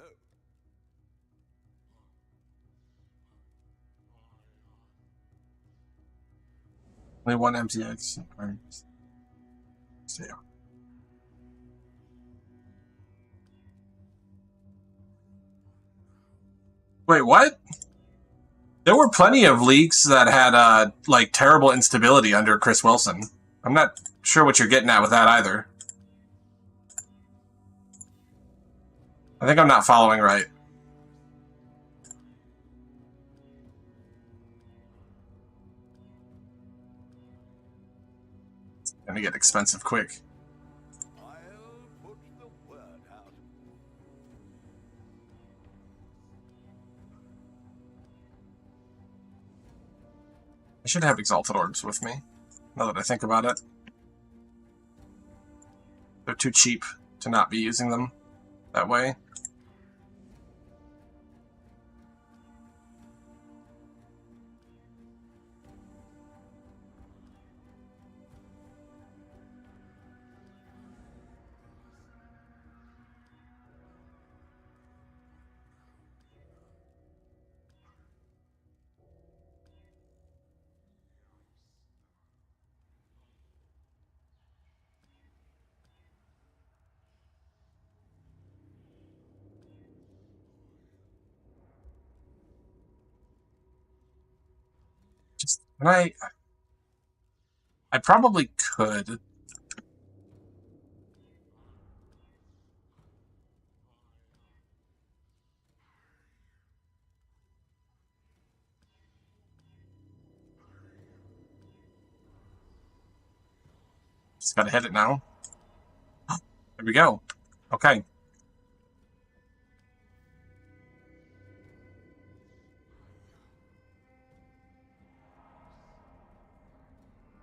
Only one MTX. So, yeah. Wait, what? There were plenty of leagues that had like terrible instability under Chris Wilson. I'm not sure what you're getting at with that either. I think I'm not following right. It's gonna get expensive quick. I'll put the word out. I should have Exalted Orbs with me, now that I think about it. They're too cheap to not be using them that way. Just, and I probably could. Just gotta hit it now. There we go. Okay.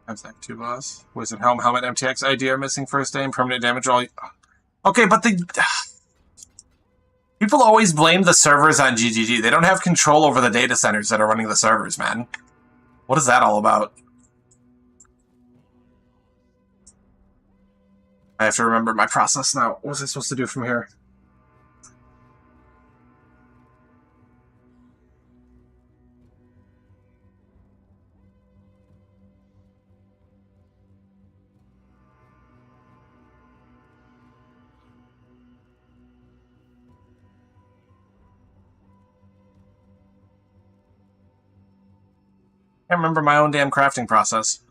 Attack 2 boss. Wizard Helm, Helmet, MTX, idea, missing first aim, permanent damage, all... Okay, but the... People always blame the servers on GGG. They don't have control over the data centers that are running the servers, man. What is that all about? I have to remember my process now. What was I supposed to do from here? I can't remember my own damn crafting process.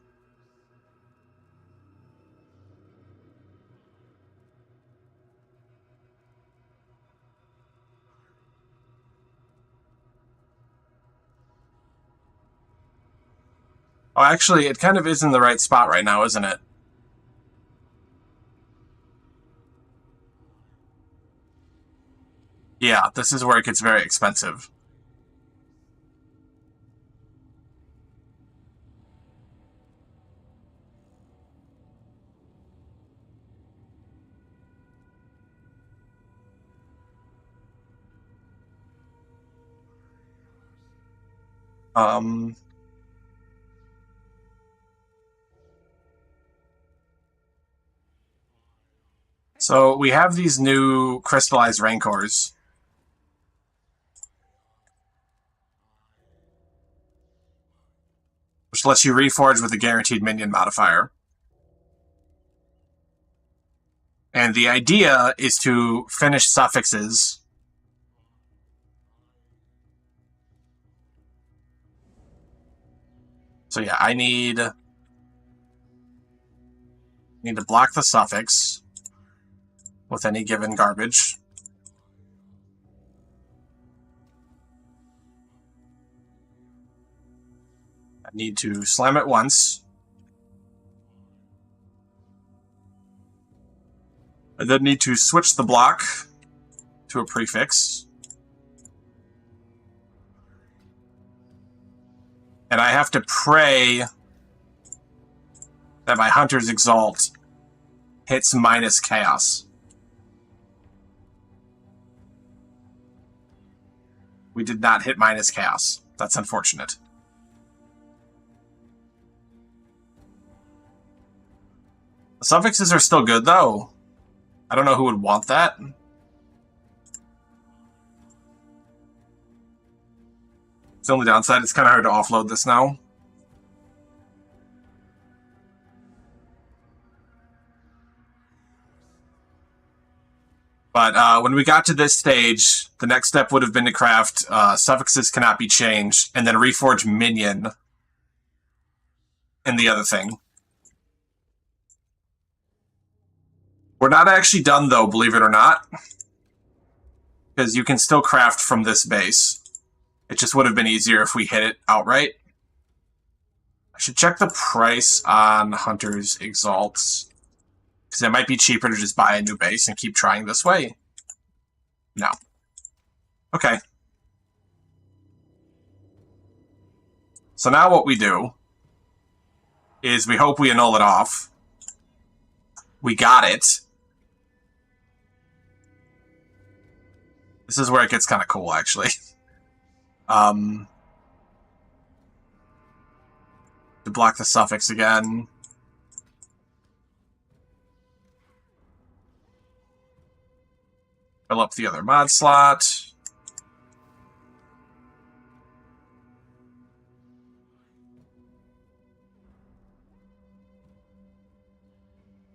Oh, actually, it kind of is in the right spot right now, isn't it? Yeah, this is where it gets very expensive. So we have these new crystallized rancors. Which lets you reforge with a guaranteed minion modifier. And the idea is to finish suffixes. So yeah, I need to block the suffix with any given garbage. I need to slam it once. I then need to switch the block to a prefix. And I have to pray that my Hunter's Exalt hits minus chaos. We did not hit minus chaos. That's unfortunate. The suffixes are still good, though. I don't know who would want that. It's the only downside. It's kind of hard to offload this now. But when we got to this stage, the next step would have been to craft suffixes cannot be changed, and then reforge minion in the other thing. We're not actually done, though, believe it or not. Because you can still craft from this base. It just would have been easier if we hit it outright. I should check the price on Hunter's Exalts. Because it might be cheaper to just buy a new base and keep trying this way. No. Okay. So now what we do is we hope we annul it off. We got it. This is where it gets kind of cool, actually. To block the suffix again. Fill up the other mod slot.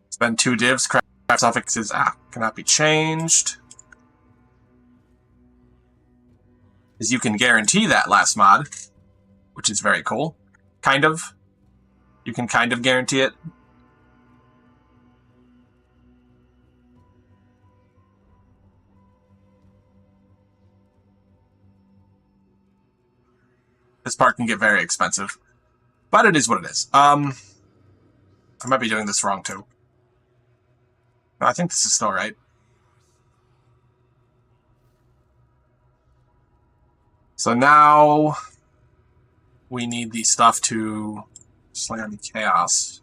Spend 2 divs. Craft suffixes cannot be changed. Because you can guarantee that last mod, which is very cool. Kind of. You can kind of guarantee it. This part can get very expensive. But it is what it is. I might be doing this wrong, too. No, I think this is still right. So now we need the stuff to slam chaos.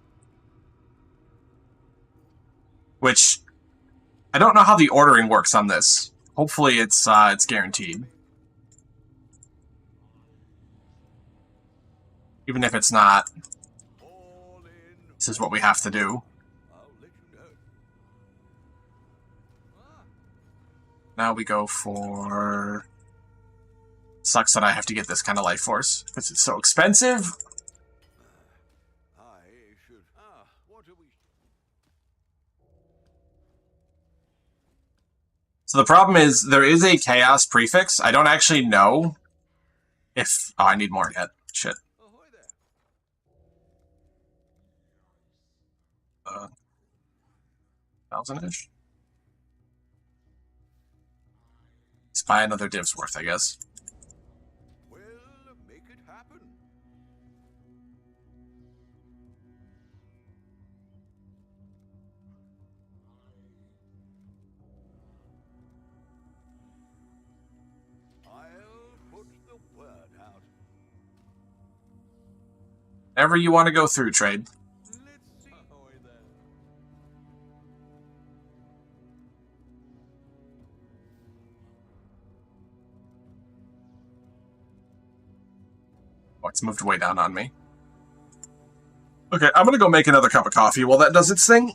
Which, I don't know how the ordering works on this. Hopefully it's guaranteed. Even if it's not, this is what we have to do. Now we go for... Sucks that I have to get this kind of life force, because it's so expensive. So the problem is, there is a chaos prefix. I don't actually know if... Oh, I need more yet. Shit. 1,000-ish? Let's buy another div's worth, I guess. Well, make it happen. I'll put the word out. Whatever you want to go through, trade. Let's see. Oh, it's moved way down on me. Okay, I'm gonna go make another cup of coffee while that does its thing.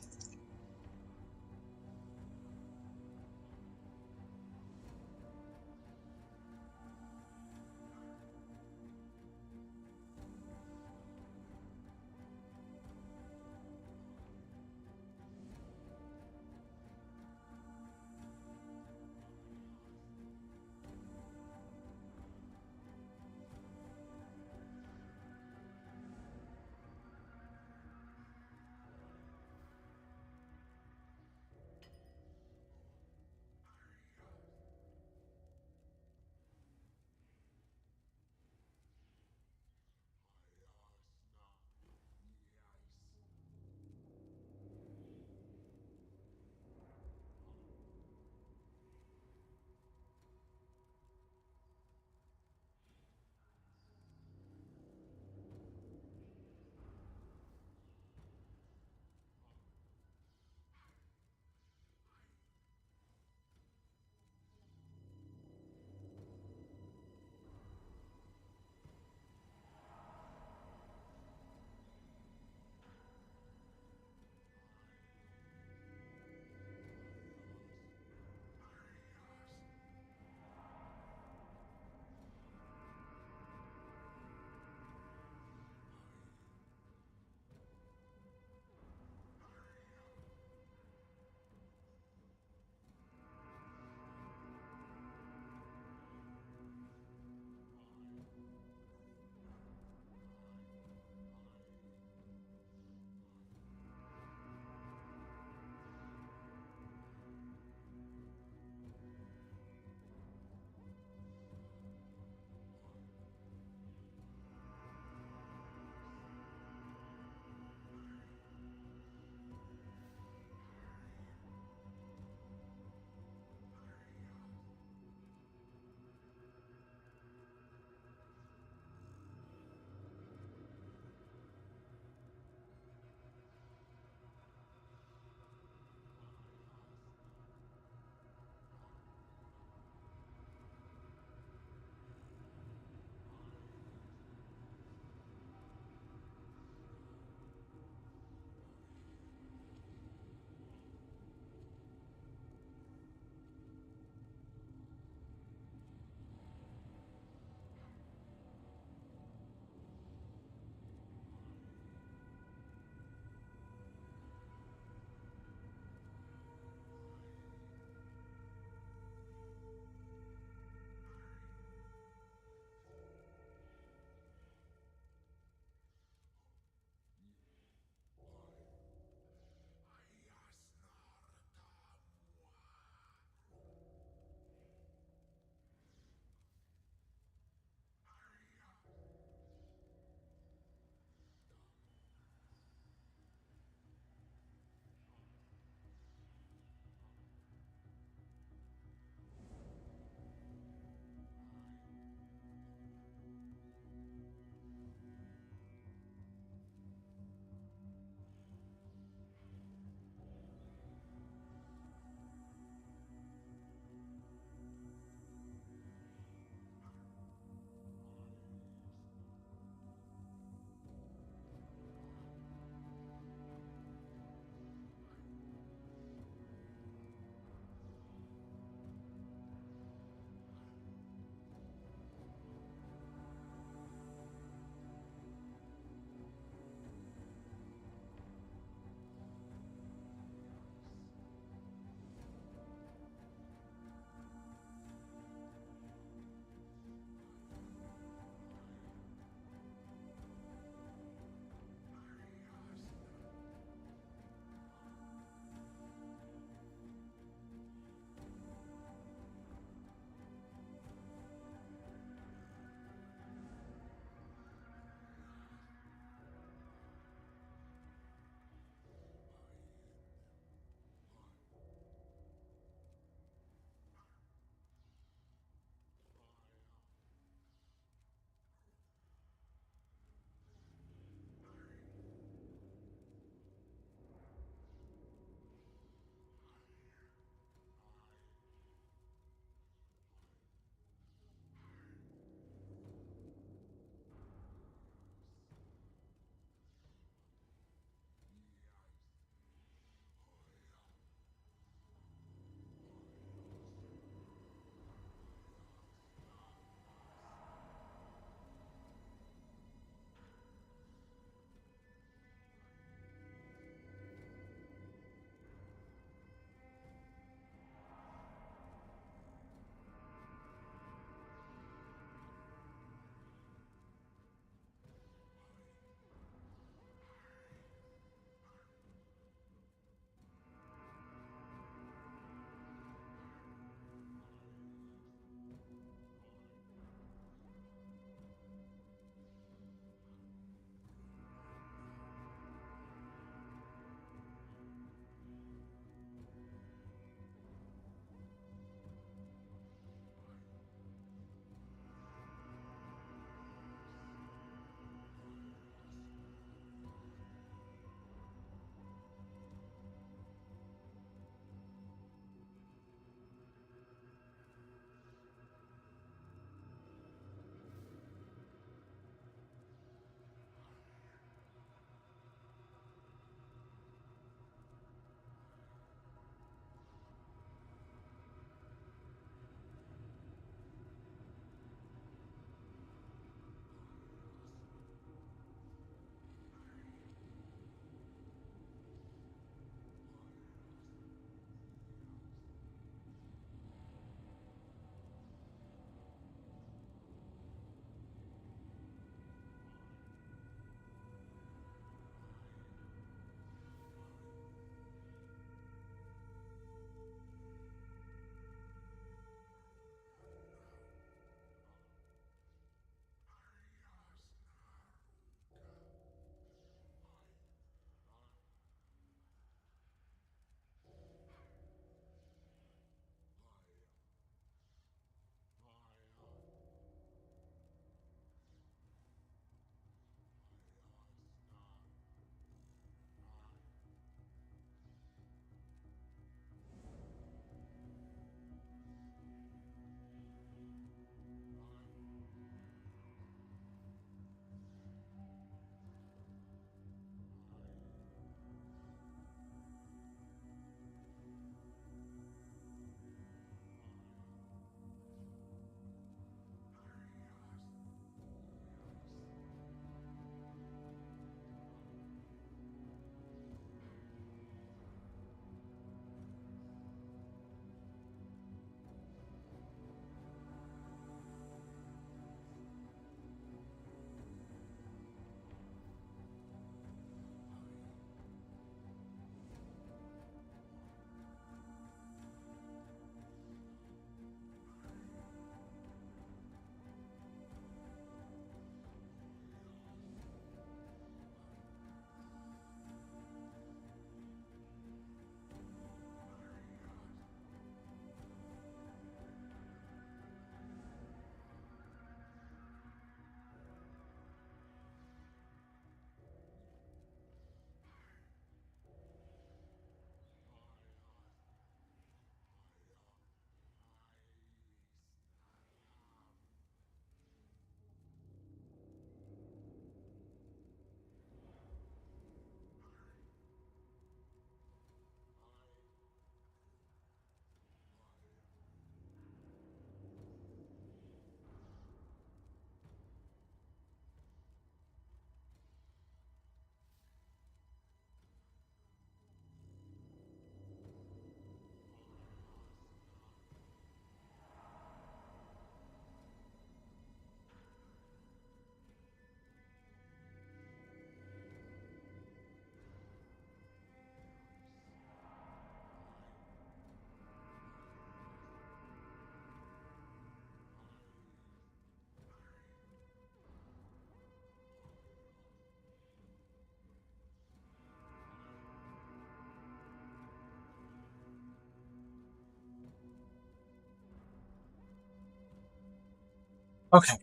Okay.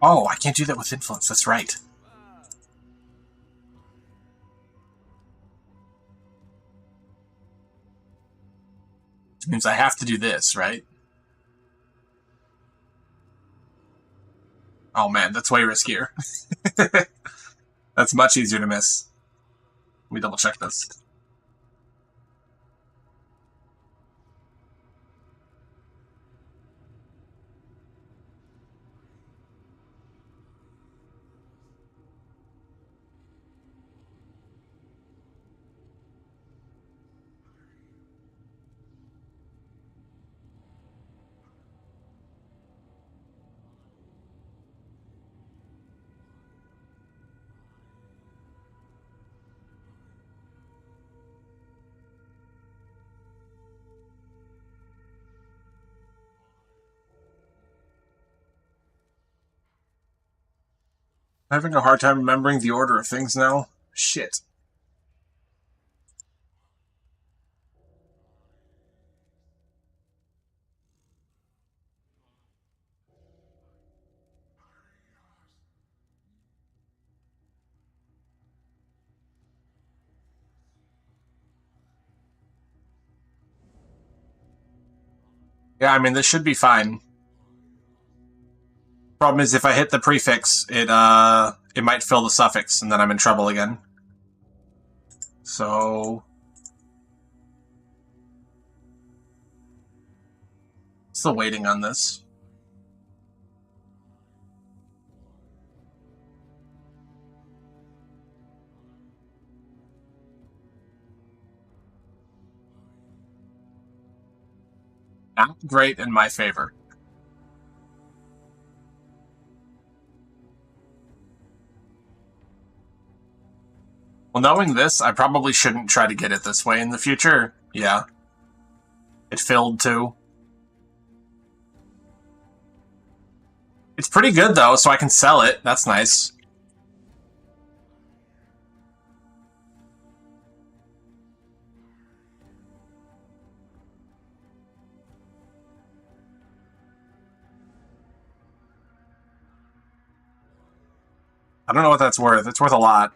Oh, I can't do that with influence. That's right. Which means I have to do this, right? Oh man, that's way riskier. That's much easier to miss. Let me double check this. I'm having a hard time remembering the order of things now. Shit. Yeah, I mean, this should be fine. Problem is, if I hit the prefix, it might fill the suffix, and then I'm in trouble again. So... still waiting on this. Not great in my favor. Well, knowing this, I probably shouldn't try to get it this way in the future. Yeah. It filled, too. It's pretty good, though, so I can sell it. That's nice. I don't know what that's worth. It's worth a lot.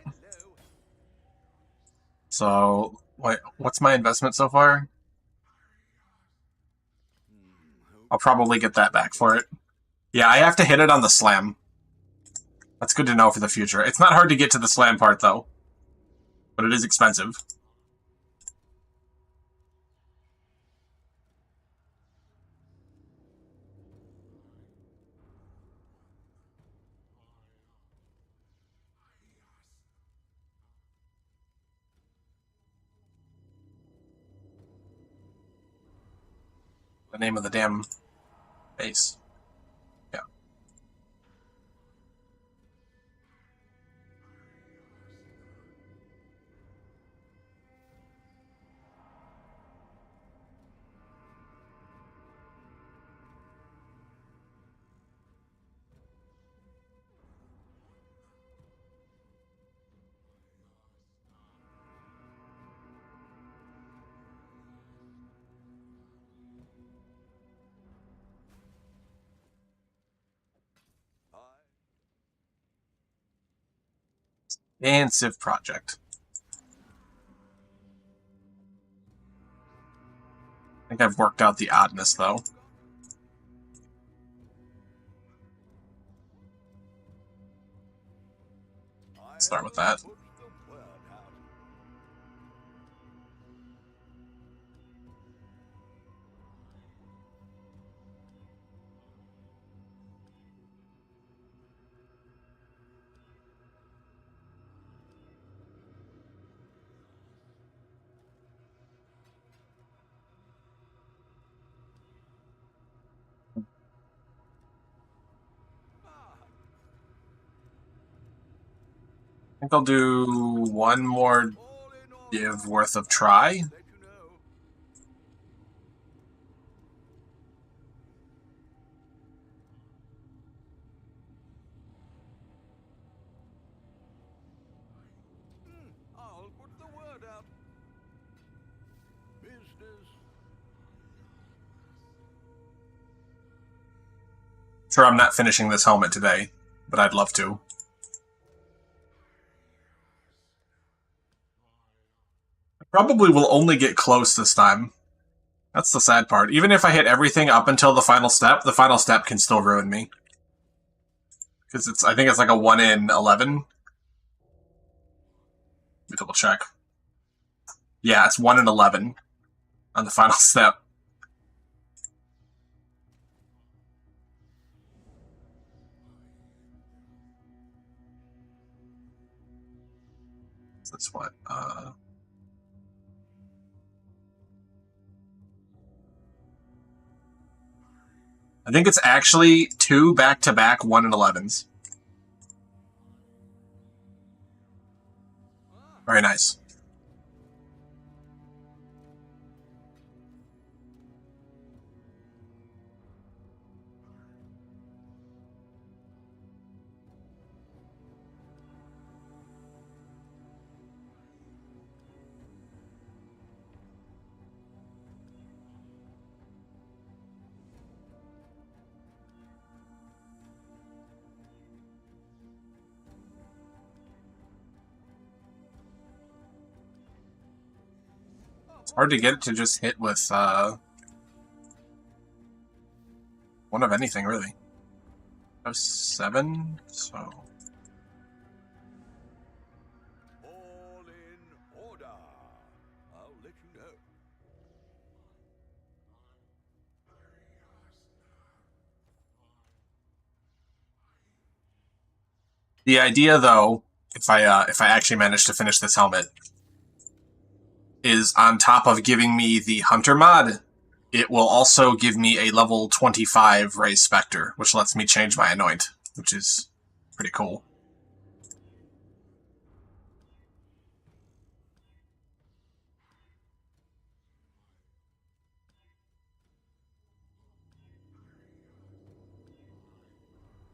So, wait, what's my investment so far? I'll probably get that back for it. Yeah, I have to hit it on the slam. That's good to know for the future. It's not hard to get to the slam part, though. But it is expensive. The name of the damn base. Yeah. And Civ Project. I think I've worked out the oddness, though. Start with that. I think I'll do one more div worth of try. masters? Sure, I'm not finishing this helmet today, but I'd love to. I probably will only get close this time. That's the sad part. Even if I hit everything up until the final step can still ruin me. Because I think it's like a 1 in 11. Let me double check. Yeah, it's 1 in 11 on the final step. So that's what? I think it's actually 2 back-to-back 1 in 11s. Very nice. It's hard to get it to just hit with one of anything, really. 7, so... All in order. I'll let you know. The idea, though, if I actually manage to finish this helmet, is on top of giving me the Hunter mod, it will also give me a level 25 Raise Spectre, which lets me change my Anoint, which is pretty cool.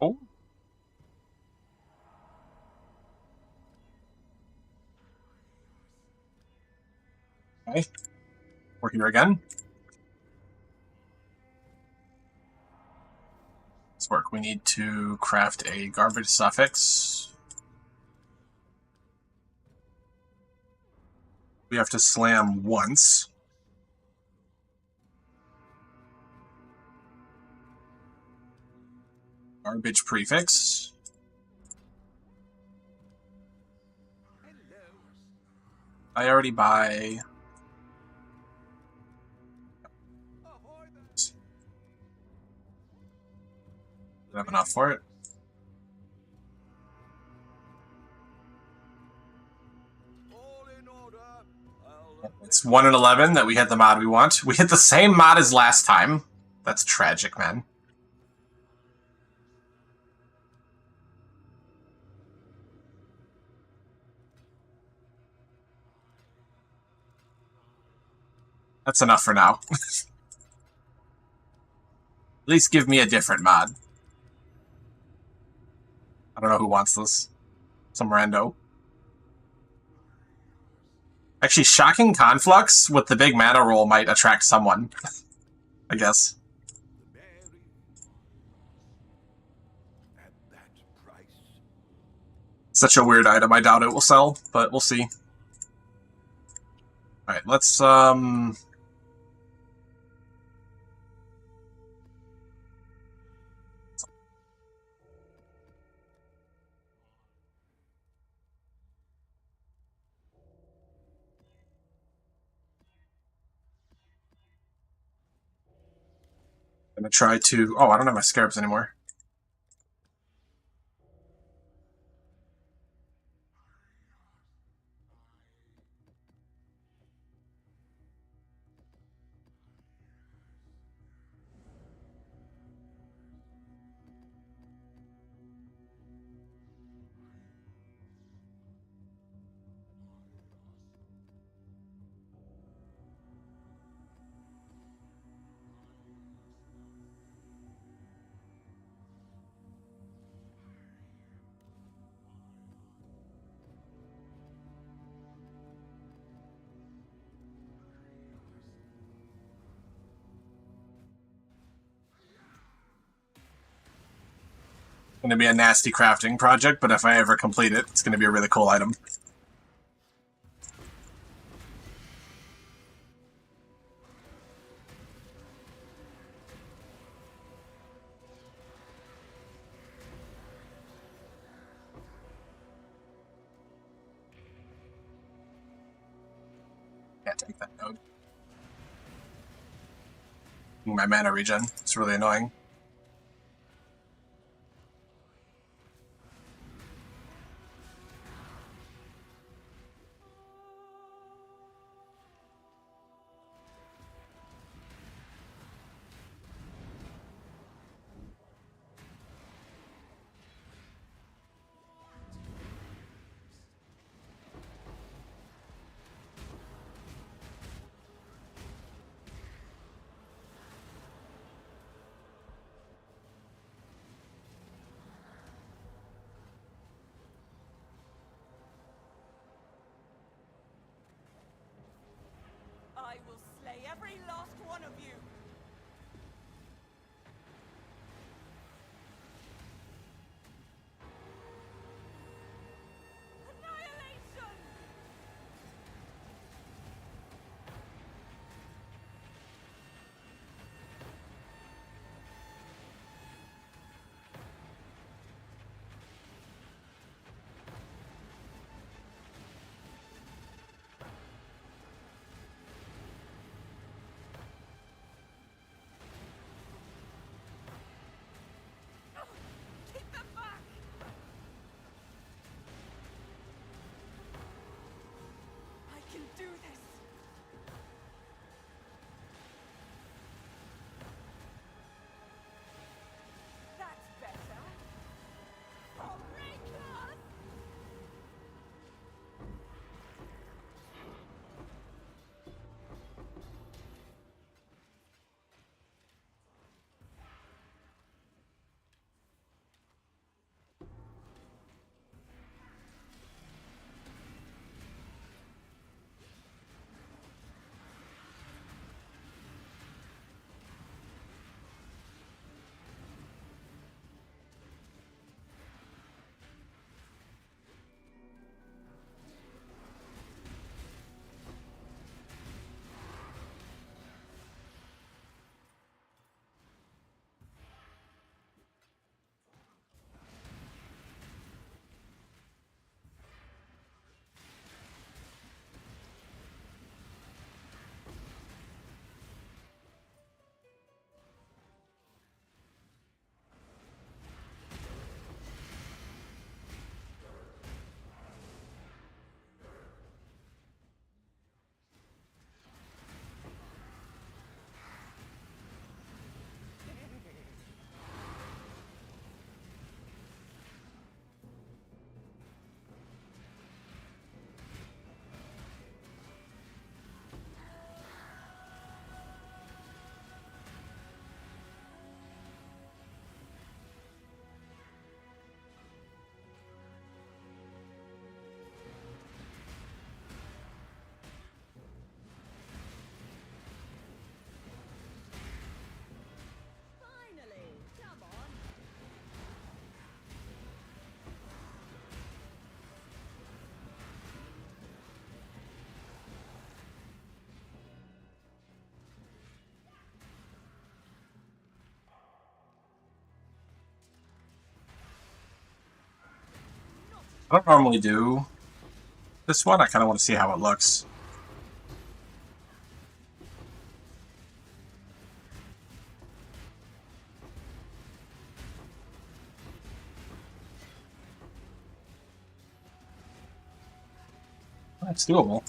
Oh. Okay. We're here again. Let's work. We need to craft a garbage suffix. We have to slam once. Garbage prefix. I already buy... Do I have enough for it? All in order. It's 1 in 11 that we hit the mod we want. We hit the same mod as last time. That's tragic, man. That's enough for now. At least give me a different mod. I don't know who wants this. Some rando. Actually, Shocking Conflux with the big mana roll might attract someone. I guess. At that price. Such a weird item. I doubt it will sell, but we'll see. Alright, let's, I'm gonna try to... Oh, I don't have my scarabs anymore. Going to be a nasty crafting project, but if I ever complete it, it's going to be a really cool item. Can't take that node. My mana regen. It's really annoying. I will slay every last one of you! Annihilation! Keep them back! I can do this! That's better! Outrageous! Finally! Come on! I don't normally do this one. I kind of want to see how it looks. That's doable.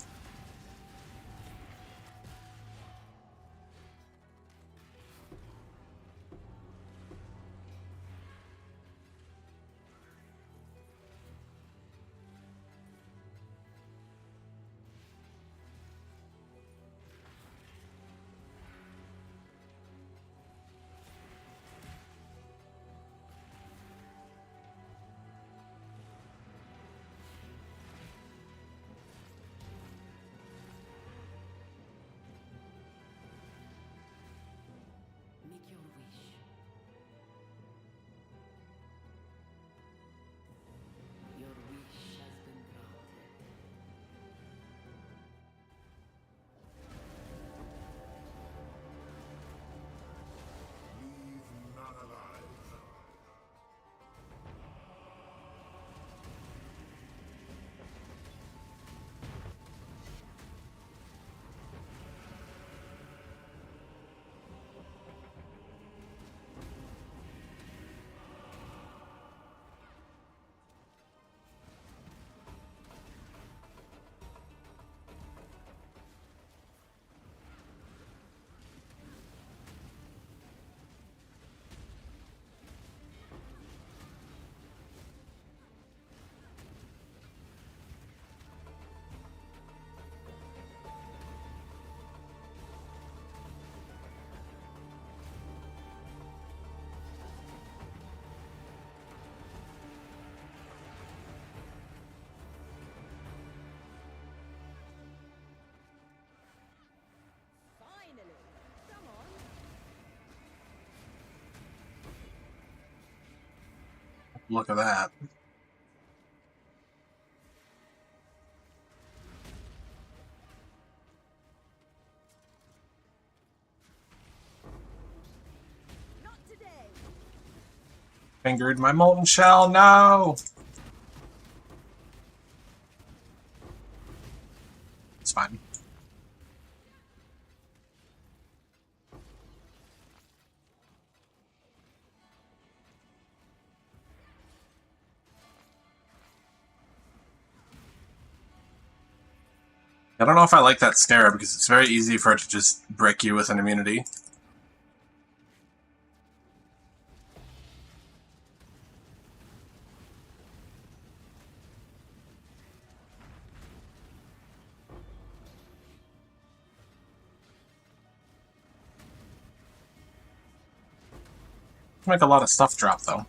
Look at that. Not today. Fingered my molten shell, no! It's fine. I don't know if I like that snare because it's very easy for it to just break you with an immunity. Make a lot of stuff drop though.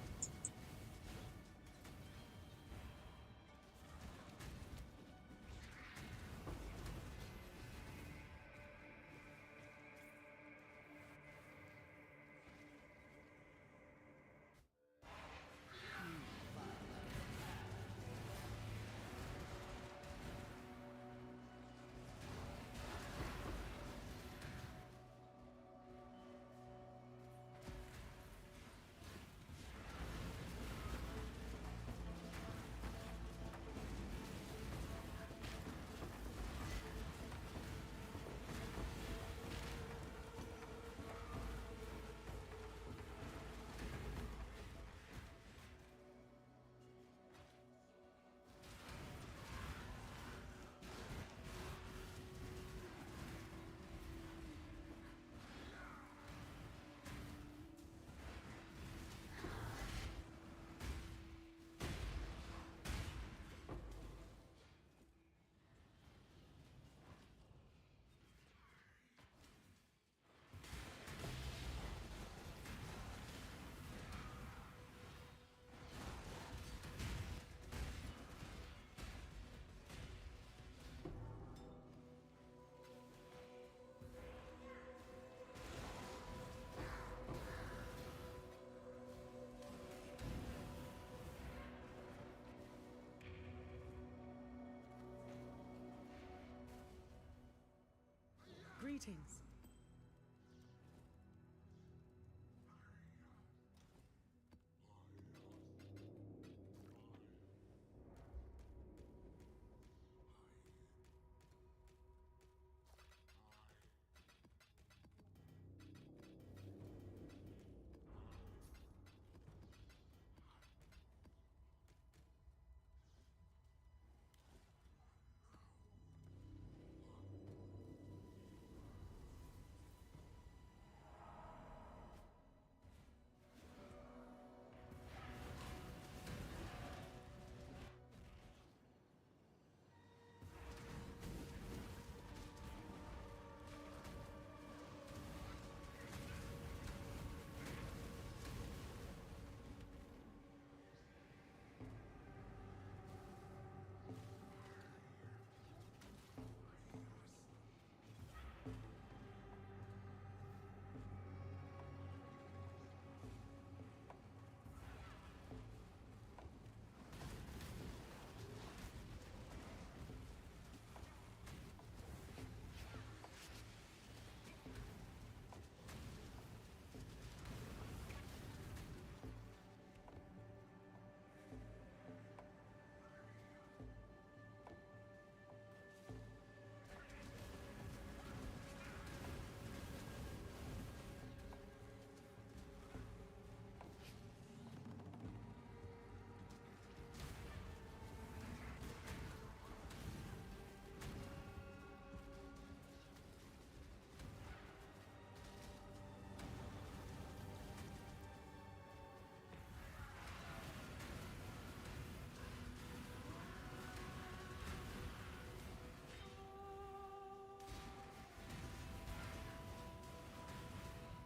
Greetings.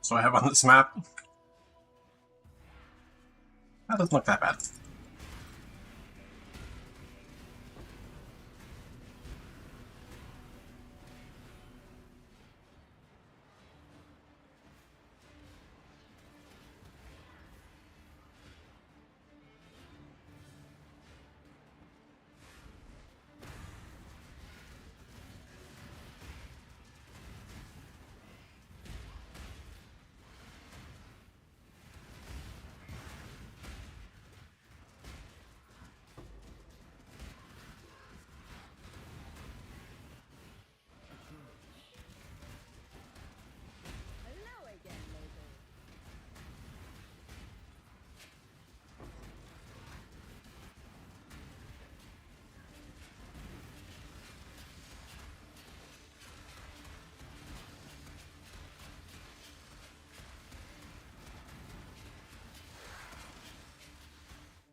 So I have on this map. That doesn't look that bad.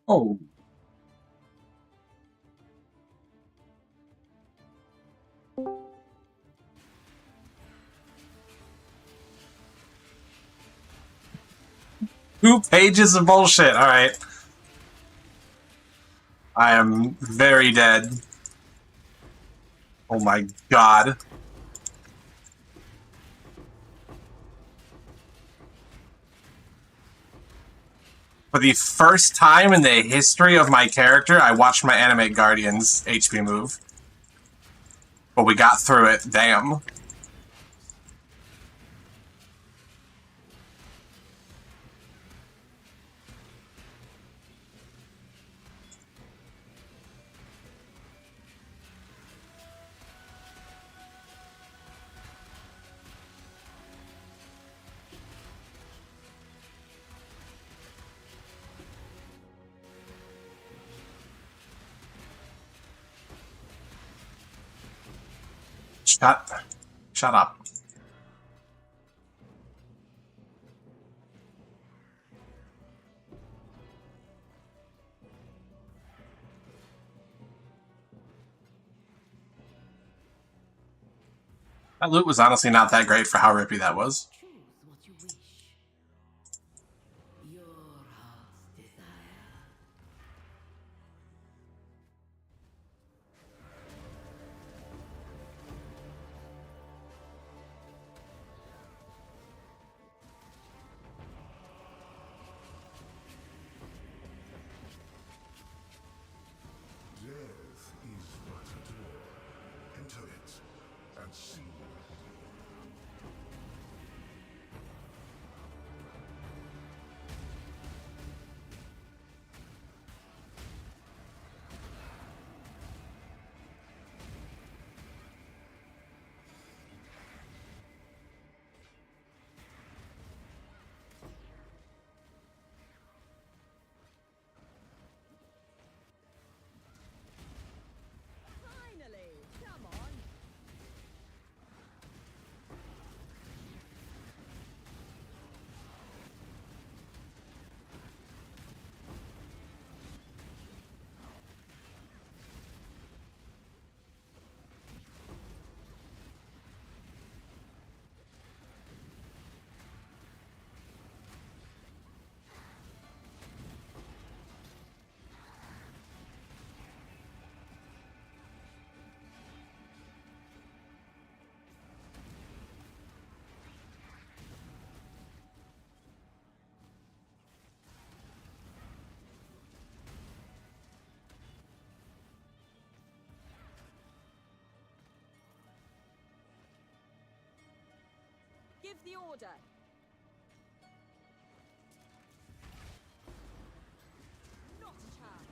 Oh. Two pages of bullshit. Alright. I am very dead. Oh my god. For the first time in the history of my character, I watched my Animate Guardian's HP move. But we got through it. Damn. Shut up. That loot was honestly not that great for how rippy that was. Choose what you wish. Your heart's desire. Death is but a door. Enter it and see. Finally! Come on! Give the order. Not a chance.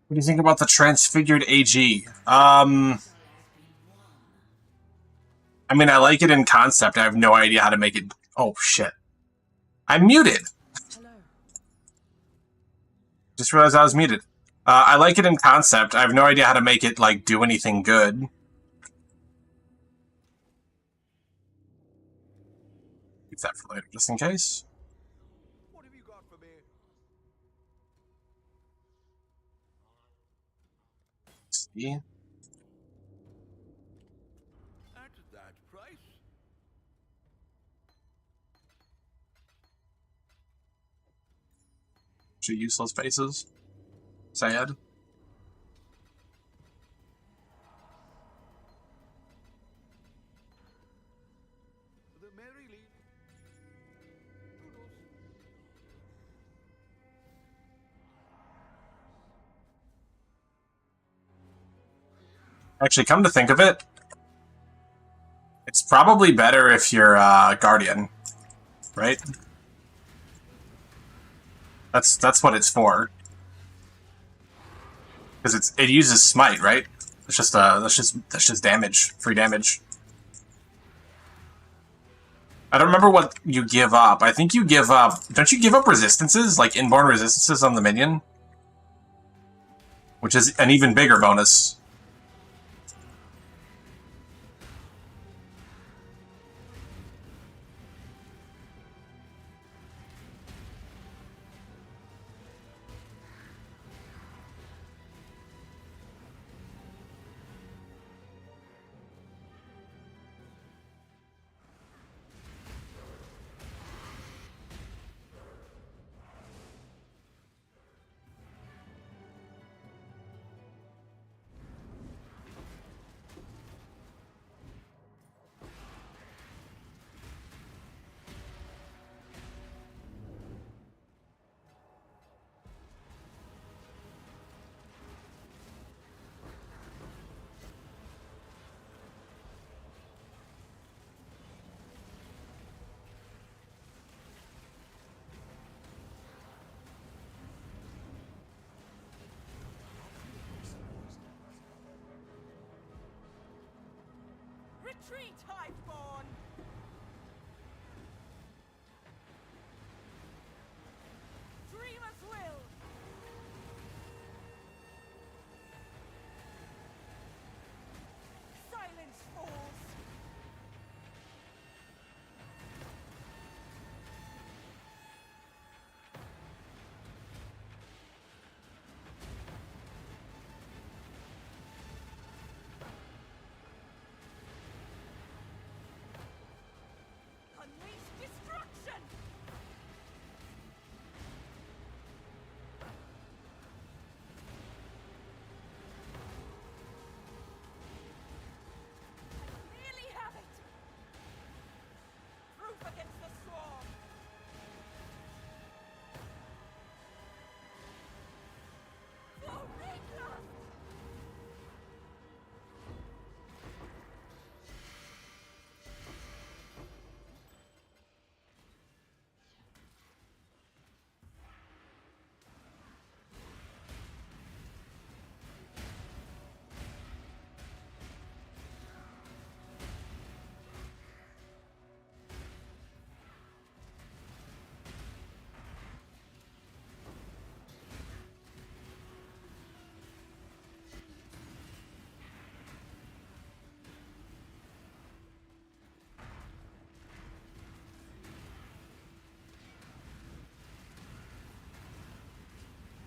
What do you think about the transfigured AG? I mean, I like it in concept. I have no idea how to make it. Oh, shit. I'm muted. Hello. Just realized I was muted. I like it in concept. I have no idea how to make it, like, do anything good. Keep that for later, just in case. What have you got for me? See? At that price? bunch of useless faces. Sad. The merry lead. Toodles. Actually, come to think of it, it's probably better if you're Guardian, right? That's what it's for. Because it uses smite, right? It's just that's just damage, free damage. I don't remember what you give up. I think you give up. Don't you give up resistances, like inborn resistances on the minion, which is an even bigger bonus. Retreat, Highborn! Dreamer's will! Silence falls! Unleash destruction! I nearly have it! Proof against the swarm! For Reclus!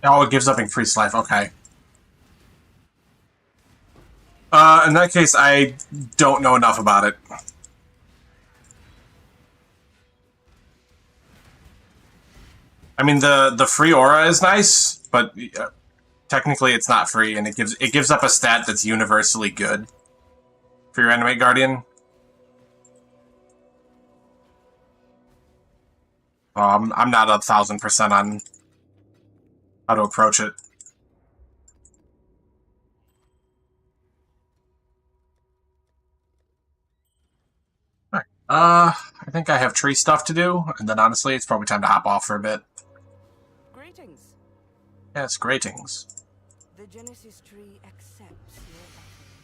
Oh, it gives up increased life. Okay. In that case, I don't know enough about it. I mean, the free aura is nice, but technically it's not free, and it gives up a stat that's universally good for your Animate Guardian. I'm not 1,000% on how to approach it. Alright. I think I have tree stuff to do, and then honestly, it's probably time to hop off for a bit. Greetings. Yes, greetings. The Genesis tree accepts your offering.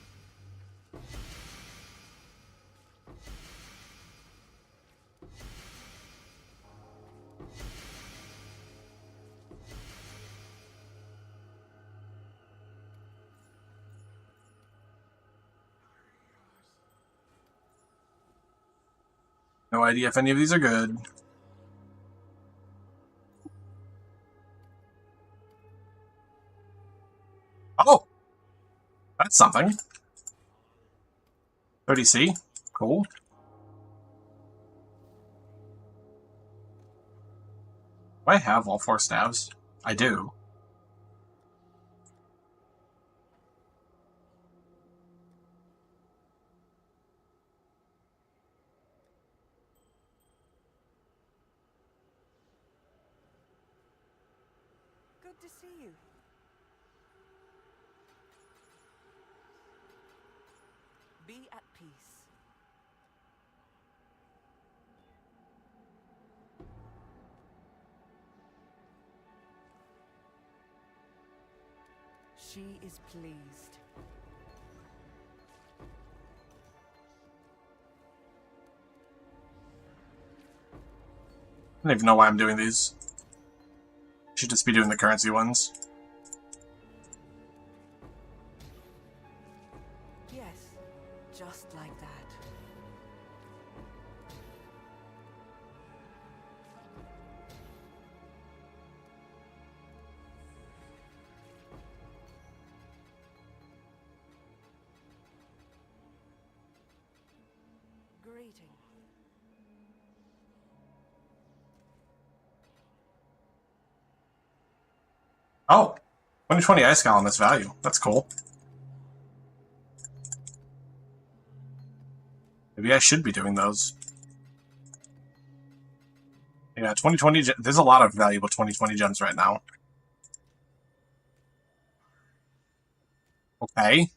No idea if any of these are good. Oh! That's something. 30C. Cool. Do I have all 4 staves? I do. Good to see you. Be at peace. She is pleased. I don't even know why I'm doing these. Should just be doing the currency ones. Yes, just like that. Greeting. Oh! 2020 ice column is value. That's cool. Maybe I should be doing those. Yeah, 2020... There's a lot of valuable 2020 gems right now. Okay.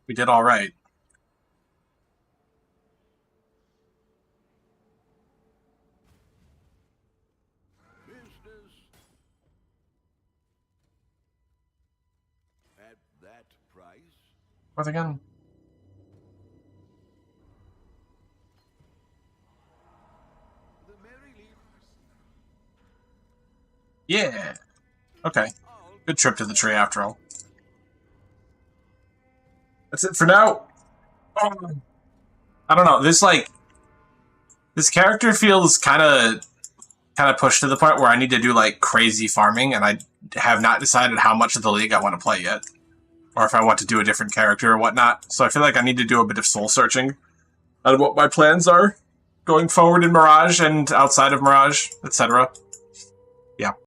We did alright. Business at that price. Where's again? The merry leaf. Yeah. Okay. Good trip to the tree after all. That's it for now. Oh. I don't know. This character feels kind of pushed to the point where I need to do like crazy farming, and I have not decided how much of the league I want to play yet, or if I want to do a different character or whatnot. So I feel like I need to do a bit of soul searching on what my plans are going forward in Mirage and outside of Mirage, etc. Yeah.